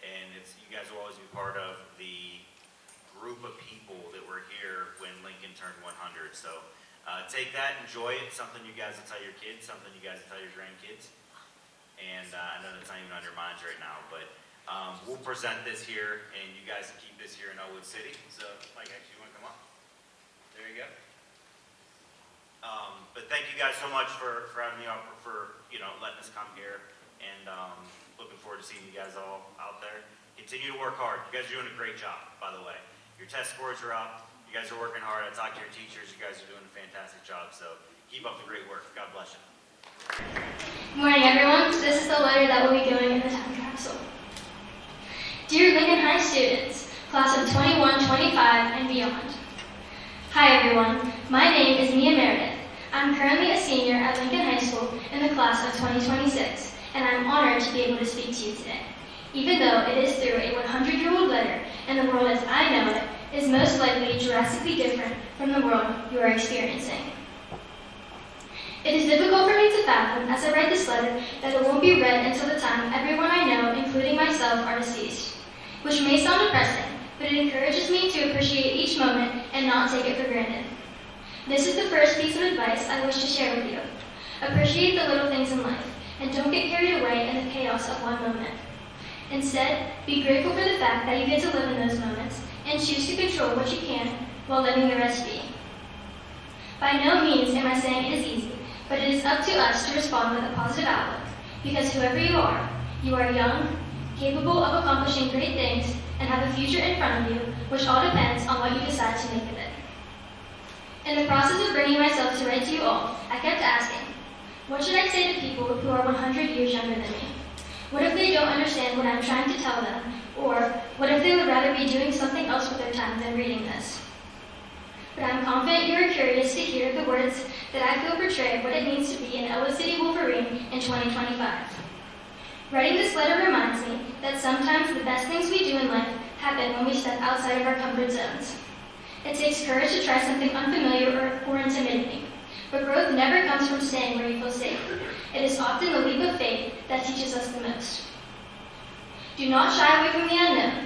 And you guys will always be part of the group of people that were here when Lincoln turned 100. So take that, enjoy it, something you guys will tell your kids, something you guys will tell your grandkids. And I know that's not even on your minds right now, but we'll present this here, and you guys can keep this here in Ellwood City. So, Mike, actually, you want to come up? There you go. But thank you guys so much for having me up, for letting us come here, and looking forward to seeing you guys all out there. Continue to work hard. You guys are doing a great job, by the way. Your test scores are up. You guys are working hard. I talked to your teachers. You guys are doing a fantastic job. So keep up the great work. God bless you. Good morning, everyone. This is the letter that we'll be going in the time capsule. Dear Lincoln High students, class of 21, 25, and beyond. Hi, everyone. My name is Mia Meredith. I'm currently a senior at Lincoln High School in the class of 2026, and I'm honored to be able to speak to you today. Even though it is through a 100-year-old letter, and the world as I know it is most likely drastically different from the world you are experiencing. It is difficult for me to fathom, as I write this letter, that it won't be read until the time everyone I know, including myself, are deceased. Which may sound depressing, but it encourages me to appreciate each moment and not take it for granted. This is the first piece of advice I wish to share with you. Appreciate the little things in life, and don't get carried away in the chaos of one moment. Instead, be grateful for the fact that you get to live in those moments, and choose to control what you can while letting the rest be. By no means am I saying it is easy, but it is up to us to respond with a positive outlook, because whoever you are young, capable of accomplishing great things, and have a future in front of you, which all depends on what you decide to make of it. In the process of bringing myself to write to you all, I kept asking, what should I say to people who are 100 years younger than me? What if they don't understand what I'm trying to tell them? Or what if they would rather be doing something else with their time than reading this? But I'm confident you are curious to hear the words that I feel portray what it means to be an Ellwood City Wolverine in 2025. Writing this letter reminds me that sometimes the best things we do in life happen when we step outside of our comfort zones. It takes courage to try something unfamiliar or intimidating, but growth never comes from staying where you feel safe. It is often the leap of faith that teaches us the most. Do not shy away from the unknown,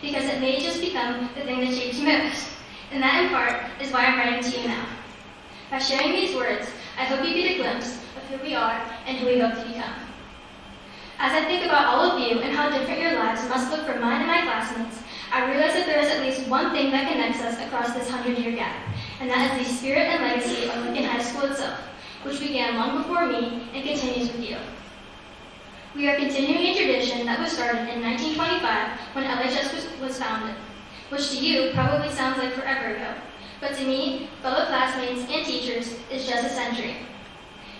because it may just become the thing that shapes you most. And that, in part, is why I'm writing to you now. By sharing these words, I hope you get a glimpse of who we are and who we hope to become. As I think about all of you and how different your lives must look from mine and my classmates, I realize that there is at least one thing that connects us across this 100-year gap, and that is the spirit and legacy of Lincoln High School itself, which began long before me and continues with you. We are continuing a tradition that was started in 1925 when LHS was founded, which to you probably sounds like forever ago, but to me, fellow classmates, and teachers is just a century.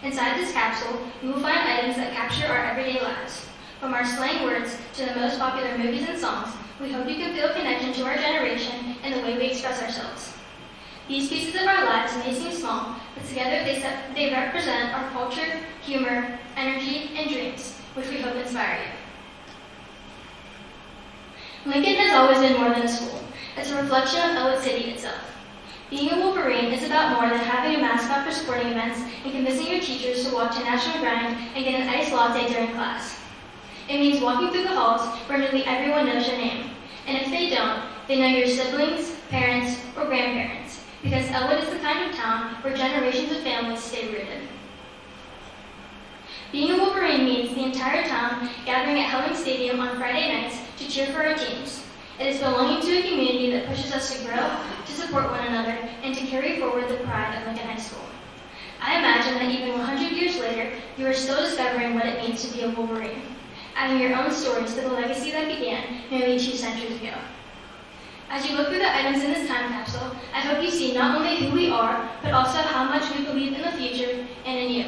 Inside this capsule, you will find items that capture our everyday lives. From our slang words to the most popular movies and songs, we hope you can feel a connection to our generation and the way we express ourselves. These pieces of our lives may seem small, but together they represent our culture, humor, energy, and dreams, which we hope inspire you. Lincoln has always been more than a school. It's a reflection of Ellwood City itself. Being a Wolverine is about more than having a mascot for sporting events and convincing your teachers to walk to National Grind and get an iced latte during class. It means walking through the halls where nearly everyone knows your name. And if they don't, they know your siblings, parents, or grandparents, because Ellwood is the kind of town where generations of families stay rooted. Being a Wolverine means the entire town gathering at Hellman Stadium on Friday nights to cheer for our teams. It is belonging to a community that pushes us to grow, to support one another, and to carry forward the pride of Lincoln High School. I imagine that even 100 years later, you are still discovering what it means to be a Wolverine, adding your own stories to the legacy that began nearly 2 centuries ago. As you look through the items in this time capsule, I hope you see not only who we are, but also how much we believe in the future and in you.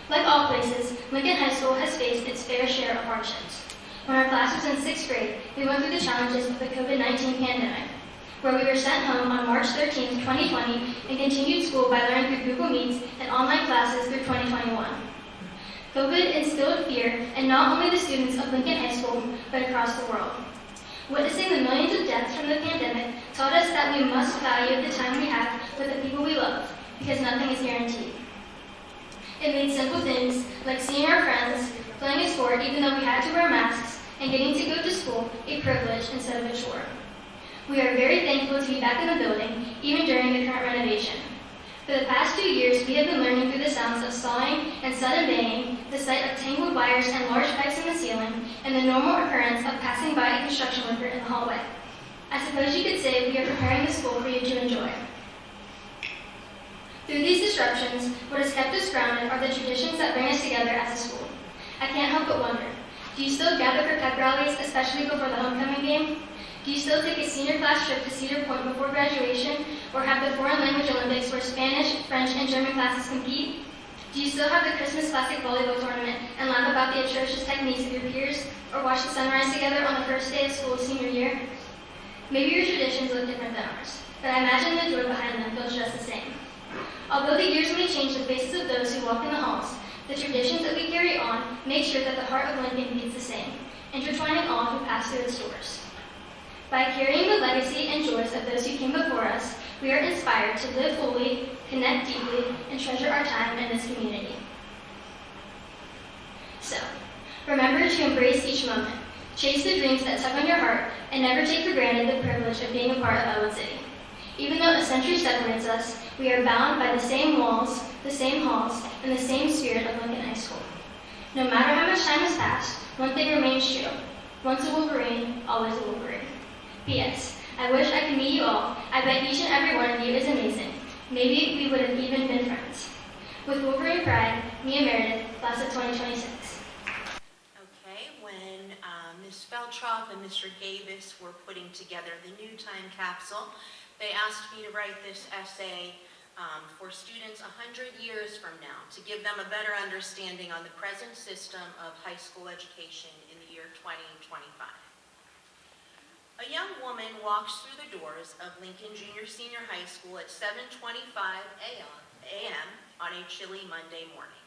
Like all places, Lincoln High School has faced its fair share of hardships. When our class was in 6th grade, we went through the challenges of the COVID-19 pandemic. where we were sent home on March 13, 2020, and continued school by learning through Google Meets and online classes through 2021. COVID instilled fear in not only the students of Lincoln High School, but across the world. Witnessing the millions of deaths from the pandemic taught us that we must value the time we have with the people we love, because nothing is guaranteed. It made simple things like seeing our friends, playing a sport even though we had to wear masks, and getting to go to school a privilege instead of a chore. We are very thankful to be back in the building, even during the current renovation. For the past 2 years, we have been learning through the sounds of sawing and sudden banging, the sight of tangled wires and large pipes in the ceiling, and the normal occurrence of passing by a construction worker in the hallway. I suppose you could say we are preparing the school for you to enjoy. Through these disruptions, what has kept us grounded are the traditions that bring us together as a school. I can't help but wonder, do you still gather for pep rallies, especially before the homecoming game? Do you still take a senior class trip to Cedar Point before graduation, or have the foreign language Olympics where Spanish, French, and German classes compete? Do you still have the Christmas Classic volleyball tournament and laugh about the atrocious techniques of your peers, or watch the sunrise together on the first day of school senior year? Maybe your traditions look different than ours, but I imagine the joy behind them feels just the same. Although the years may change the faces of those who walk in the halls, the traditions that we carry on make sure that the heart of Lincoln beats the same, intertwining all who pass through its doors. By carrying the legacy and joys of those who came before us, we are inspired to live fully, connect deeply, and treasure our time in this community. So, remember to embrace each moment, chase the dreams that tug on your heart, and never take for granted the privilege of being a part of Ellwood City. Even though a century separates us, we are bound by the same walls, the same halls, and the same spirit of Lincoln High School. No matter how much time has passed, one thing remains true. Once a Wolverine, always a Wolverine. P.S. I wish I could meet you all. I bet each and every one of you is amazing. Maybe we would have even been friends. With Wolverine Pride, Mia Meredith, class of 2026. Okay, when Ms. Feltroff and Mr. Davis were putting together the new time capsule, they asked me to write this essay for students 100 years from now to give them a better understanding on the present system of high school education in the year 2025. A young woman walks through the doors of Lincoln Junior Senior High School at 7:25 a.m. on a chilly Monday morning.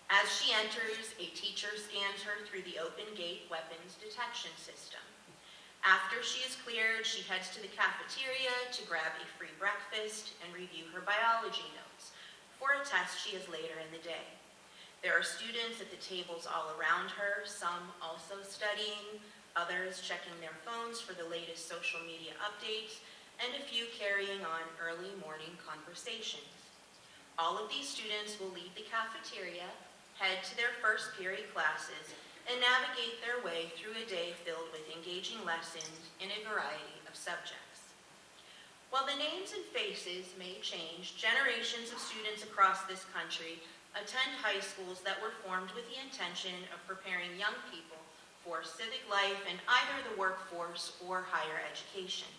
As she enters, a teacher scans her through the open gate weapons detection system. After she is cleared, she heads to the cafeteria to grab a free breakfast and review her biology notes for a test she has later in the day. There are students at the tables all around her, some also studying, others checking their phones for the latest social media updates, and a few carrying on early morning conversations. All of these students will leave the cafeteria, head to their first period classes, and navigate their way through a day filled with engaging lessons in a variety of subjects. While the names and faces may change, generations of students across this country attend high schools that were formed with the intention of preparing young people for civic life in either the workforce or higher education.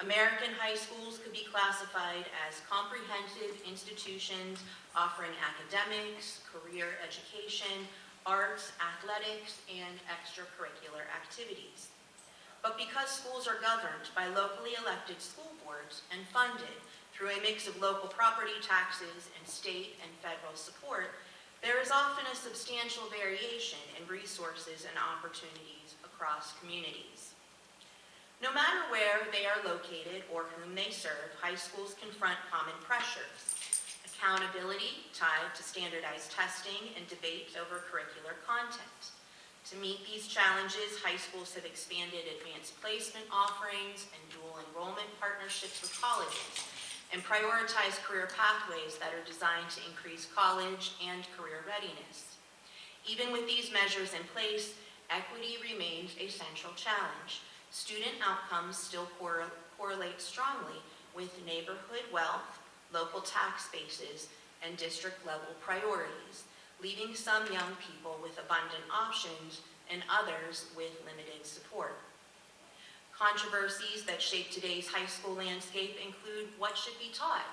American high schools could be classified as comprehensive institutions offering academics, career education, arts, athletics, and extracurricular activities. But because schools are governed by locally elected school boards and funded through a mix of local property taxes and state and federal support, there is often a substantial variation in resources and opportunities across communities. No matter where they are located or whom they serve, high schools confront common pressures. Accountability tied to standardized testing and debates over curricular content. To meet these challenges, high schools have expanded advanced placement offerings and dual enrollment partnerships with colleges, and prioritize career pathways that are designed to increase college and career readiness. Even with these measures in place, equity remains a central challenge. Student outcomes still correlate strongly with neighborhood wealth, local tax bases, and district-level priorities, leaving some young people with abundant options and others with limited support. Controversies that shape today's high school landscape include what should be taught,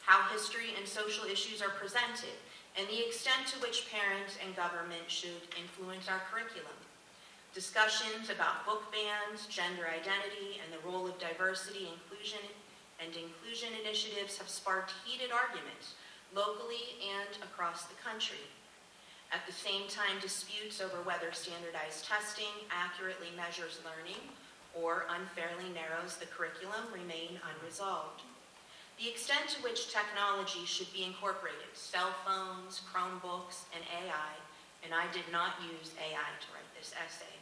how history and social issues are presented, and the extent to which parents and government should influence our curriculum. Discussions about book bans, gender identity, and the role of diversity, inclusion initiatives have sparked heated arguments locally and across the country. At the same time, disputes over whether standardized testing accurately measures learning or unfairly narrows the curriculum remain unresolved. The extent to which technology should be incorporated, cell phones, Chromebooks, and AI, and I did not use AI to write this essay,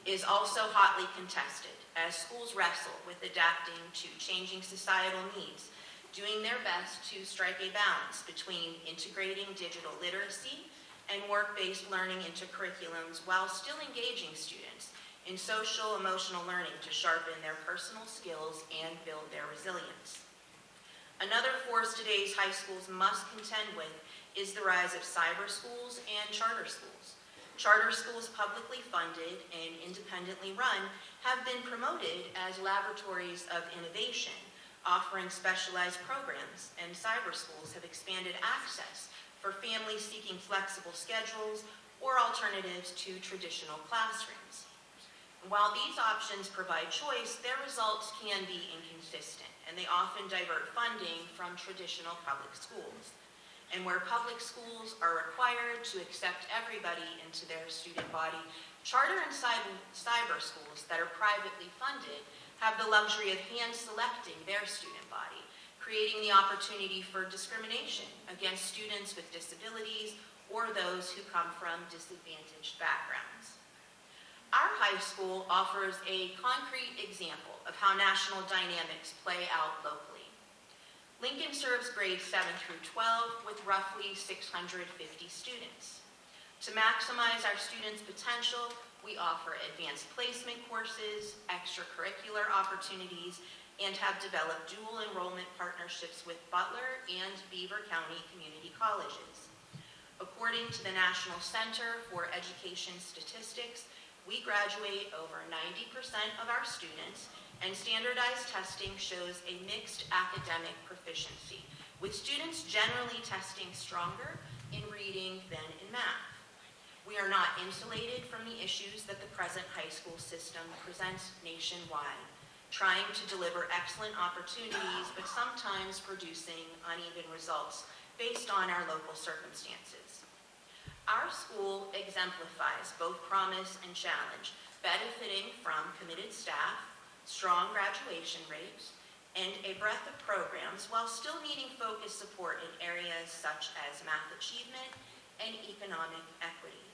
is also hotly contested as schools wrestle with adapting to changing societal needs, doing their best to strike a balance between integrating digital literacy and work-based learning into curriculums while still engaging students in social emotional learning to sharpen their personal skills and build their resilience. Another force today's high schools must contend with is the rise of cyber schools and charter schools. Charter schools, publicly funded and independently run, have been promoted as laboratories of innovation, offering specialized programs, and cyber schools have expanded access for families seeking flexible schedules or alternatives to traditional classrooms. While these options provide choice, their results can be inconsistent, and they often divert funding from traditional public schools. And where public schools are required to accept everybody into their student body, charter and cyber schools that are privately funded have the luxury of hand-selecting their student body, creating the opportunity for discrimination against students with disabilities or those who come from disadvantaged backgrounds. Our high school offers a concrete example of how national dynamics play out locally. Lincoln serves grades 7 through 12 with roughly 650 students. To maximize our students' potential, we offer advanced placement courses, extracurricular opportunities, and have developed dual enrollment partnerships with Butler and Beaver County community colleges. According to the National Center for Education Statistics, we graduate over 90% of our students, and standardized testing shows a mixed academic proficiency, with students generally testing stronger in reading than in math. We are not insulated from the issues that the present high school system presents nationwide, trying to deliver excellent opportunities, but sometimes producing uneven results based on our local circumstances. Our school exemplifies both promise and challenge, benefiting from committed staff, strong graduation rates, and a breadth of programs while still needing focused support in areas such as math achievement and economic equity.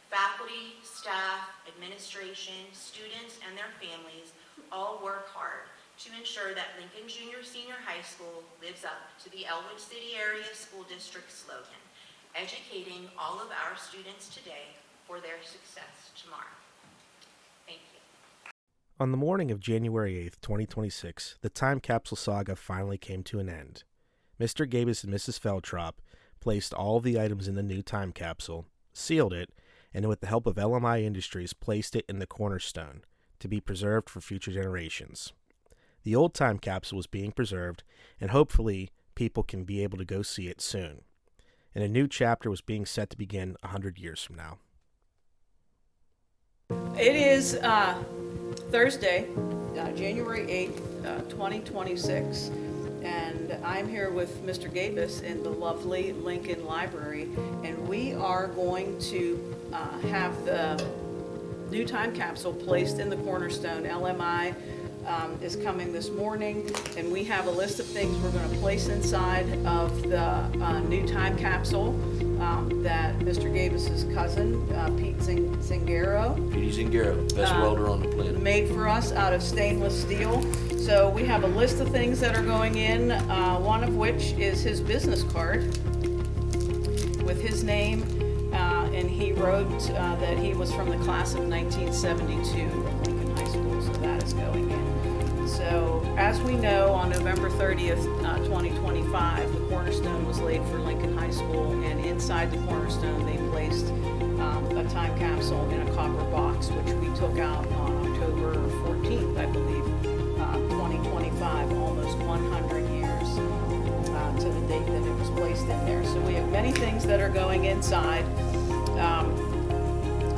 Faculty, staff, administration, students, and their families all work hard to ensure that Lincoln Junior Senior High School lives up to the Ellwood City Area School District slogan, educating all of our students today for their success tomorrow. Thank you. On the morning of January 8th, 2026, the time capsule saga finally came to an end. Mr. Gabus and Mrs. Feltrop placed all of the items in the new time capsule, sealed it, and with the help of LMI Industries placed it in the cornerstone to be preserved for future generations. The old time capsule is being preserved, and hopefully people can be able to go see it soon. And a new chapter was being set to begin 100 years from now. It is Thursday, January 8th, 2026, and I'm here with Mr. Gabus in the lovely Lincoln Library, and we are going to have the new time capsule placed in the cornerstone. LMI is coming this morning, and we have a list of things we're going to place inside of the new time capsule that Mr. Gabus's cousin, Pete Zingaro, best welder on the planet, made for us out of stainless steel. So we have a list of things that are going in, one of which is his business card with his name, and he wrote that he was from the class of 1972 of Lincoln High School, so that is going in. So as we know, on November 30th, 2025, the cornerstone was laid for Lincoln High School, and inside the cornerstone they placed a time capsule in a copper box, which we took out on October 14th, I believe, 2025, almost 100 years to the date that it was placed in there. So we have many things that are going inside.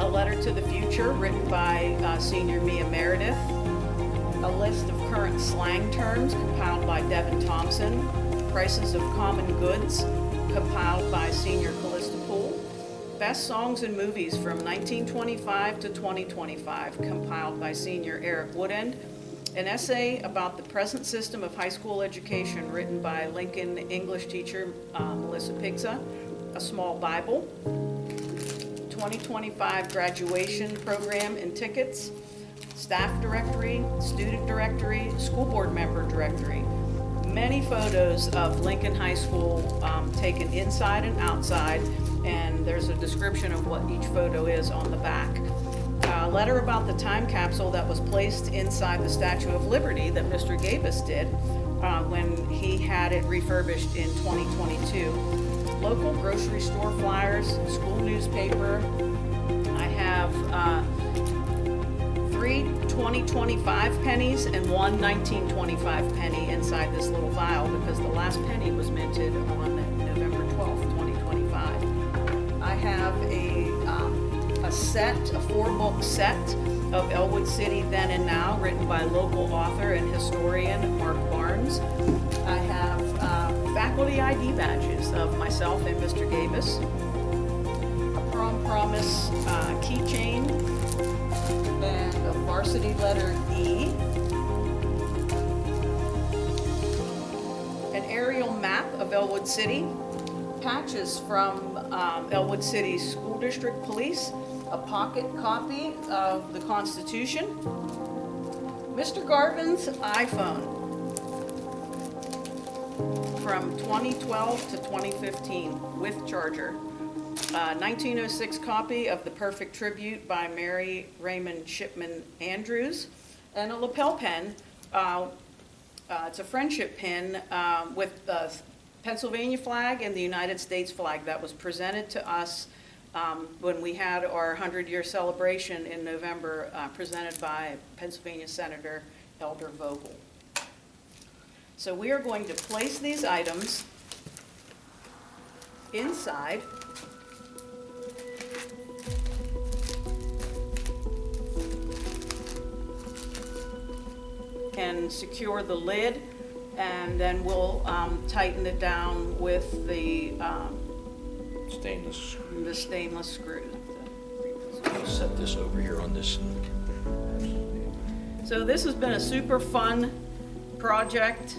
A Letter to the Future, written by Senior Mia Meredith. A list of current slang terms, compiled by Devin Thompson. Prices of Common Goods, compiled by Senior Callista Poole. Best Songs and Movies from 1925 to 2025, compiled by Senior Eric Woodend. An essay about the present system of high school education, written by Lincoln English teacher Melissa Pigza. A Small Bible. 2025 graduation program and tickets. Staff directory, student directory, school board member directory. Many photos of Lincoln High School taken inside and outside, and there's a description of what each photo is on the back. A letter about the time capsule that was placed inside the Statue of Liberty that Mr. Gabus did when he had it refurbished in 2022. Local grocery store flyers, school newspaper. I have 3 2025 pennies and 1 1925 penny inside this little vial because the last penny was minted on November 12th, 2025. I have a set, a 4-book set of Ellwood City Then and Now, written by local author and historian Mark Barnes. I have faculty ID badges of myself and Mr. Gabus. A Prom Promise keychain and a varsity letter E. An aerial map of Ellwood City. Patches from Ellwood City School District Police. A pocket copy of the Constitution. Mr. Garvin's iPhone from 2012 to 2015 with charger. 1906 copy of The Perfect Tribute by Mary Raymond Shipman Andrews. And a lapel pin. It's a friendship pin with the Pennsylvania flag and the United States flag that was presented to us when we had our 100-year celebration in November, presented by Pennsylvania Senator Elder Vogel. So we are going to place these items inside and secure the lid, and then we'll tighten it down with the stainless screw. I'll set this over here on this. So this has been a super fun project,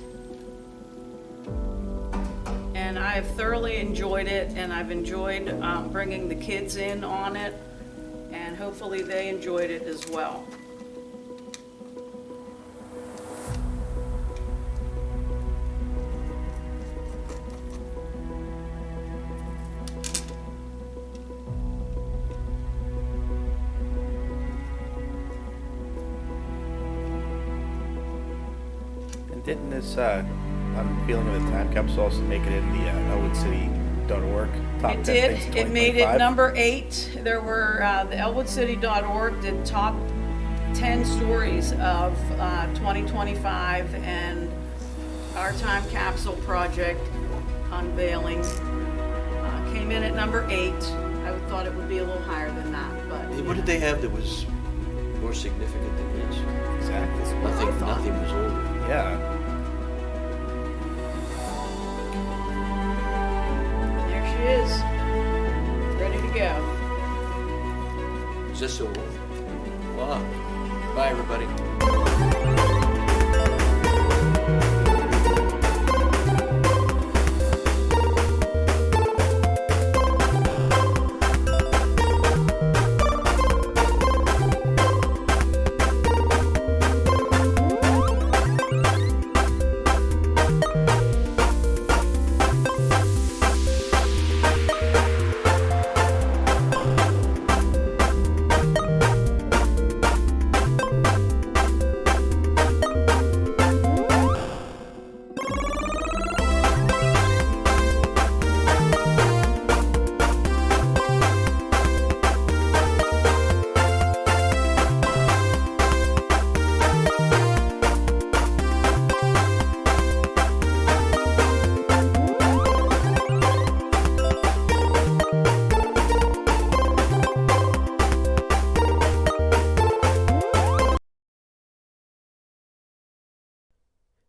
and I have thoroughly enjoyed it, and I've enjoyed bringing the kids in on it, and hopefully they enjoyed it as well. Didn't this unveiling of the time capsule also make it in the EllwoodCity.org top 10 It things did. of It made it 2025? number 8. There were the Ellwoodcity.org did top 10 stories of 2025, and our time capsule project unveiling came in at number 8. I thought it would be a little higher than that, but What did they have that was more significant than this? Exactly. Nothing was older. Yeah. there she is, ready to go. Is this the one? Wow. Bye, everybody.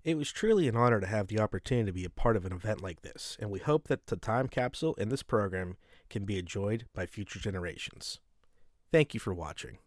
It was truly an honor to have the opportunity to be a part of an event like this, and we hope that the time capsule in this program can be enjoyed by future generations. Thank you for watching.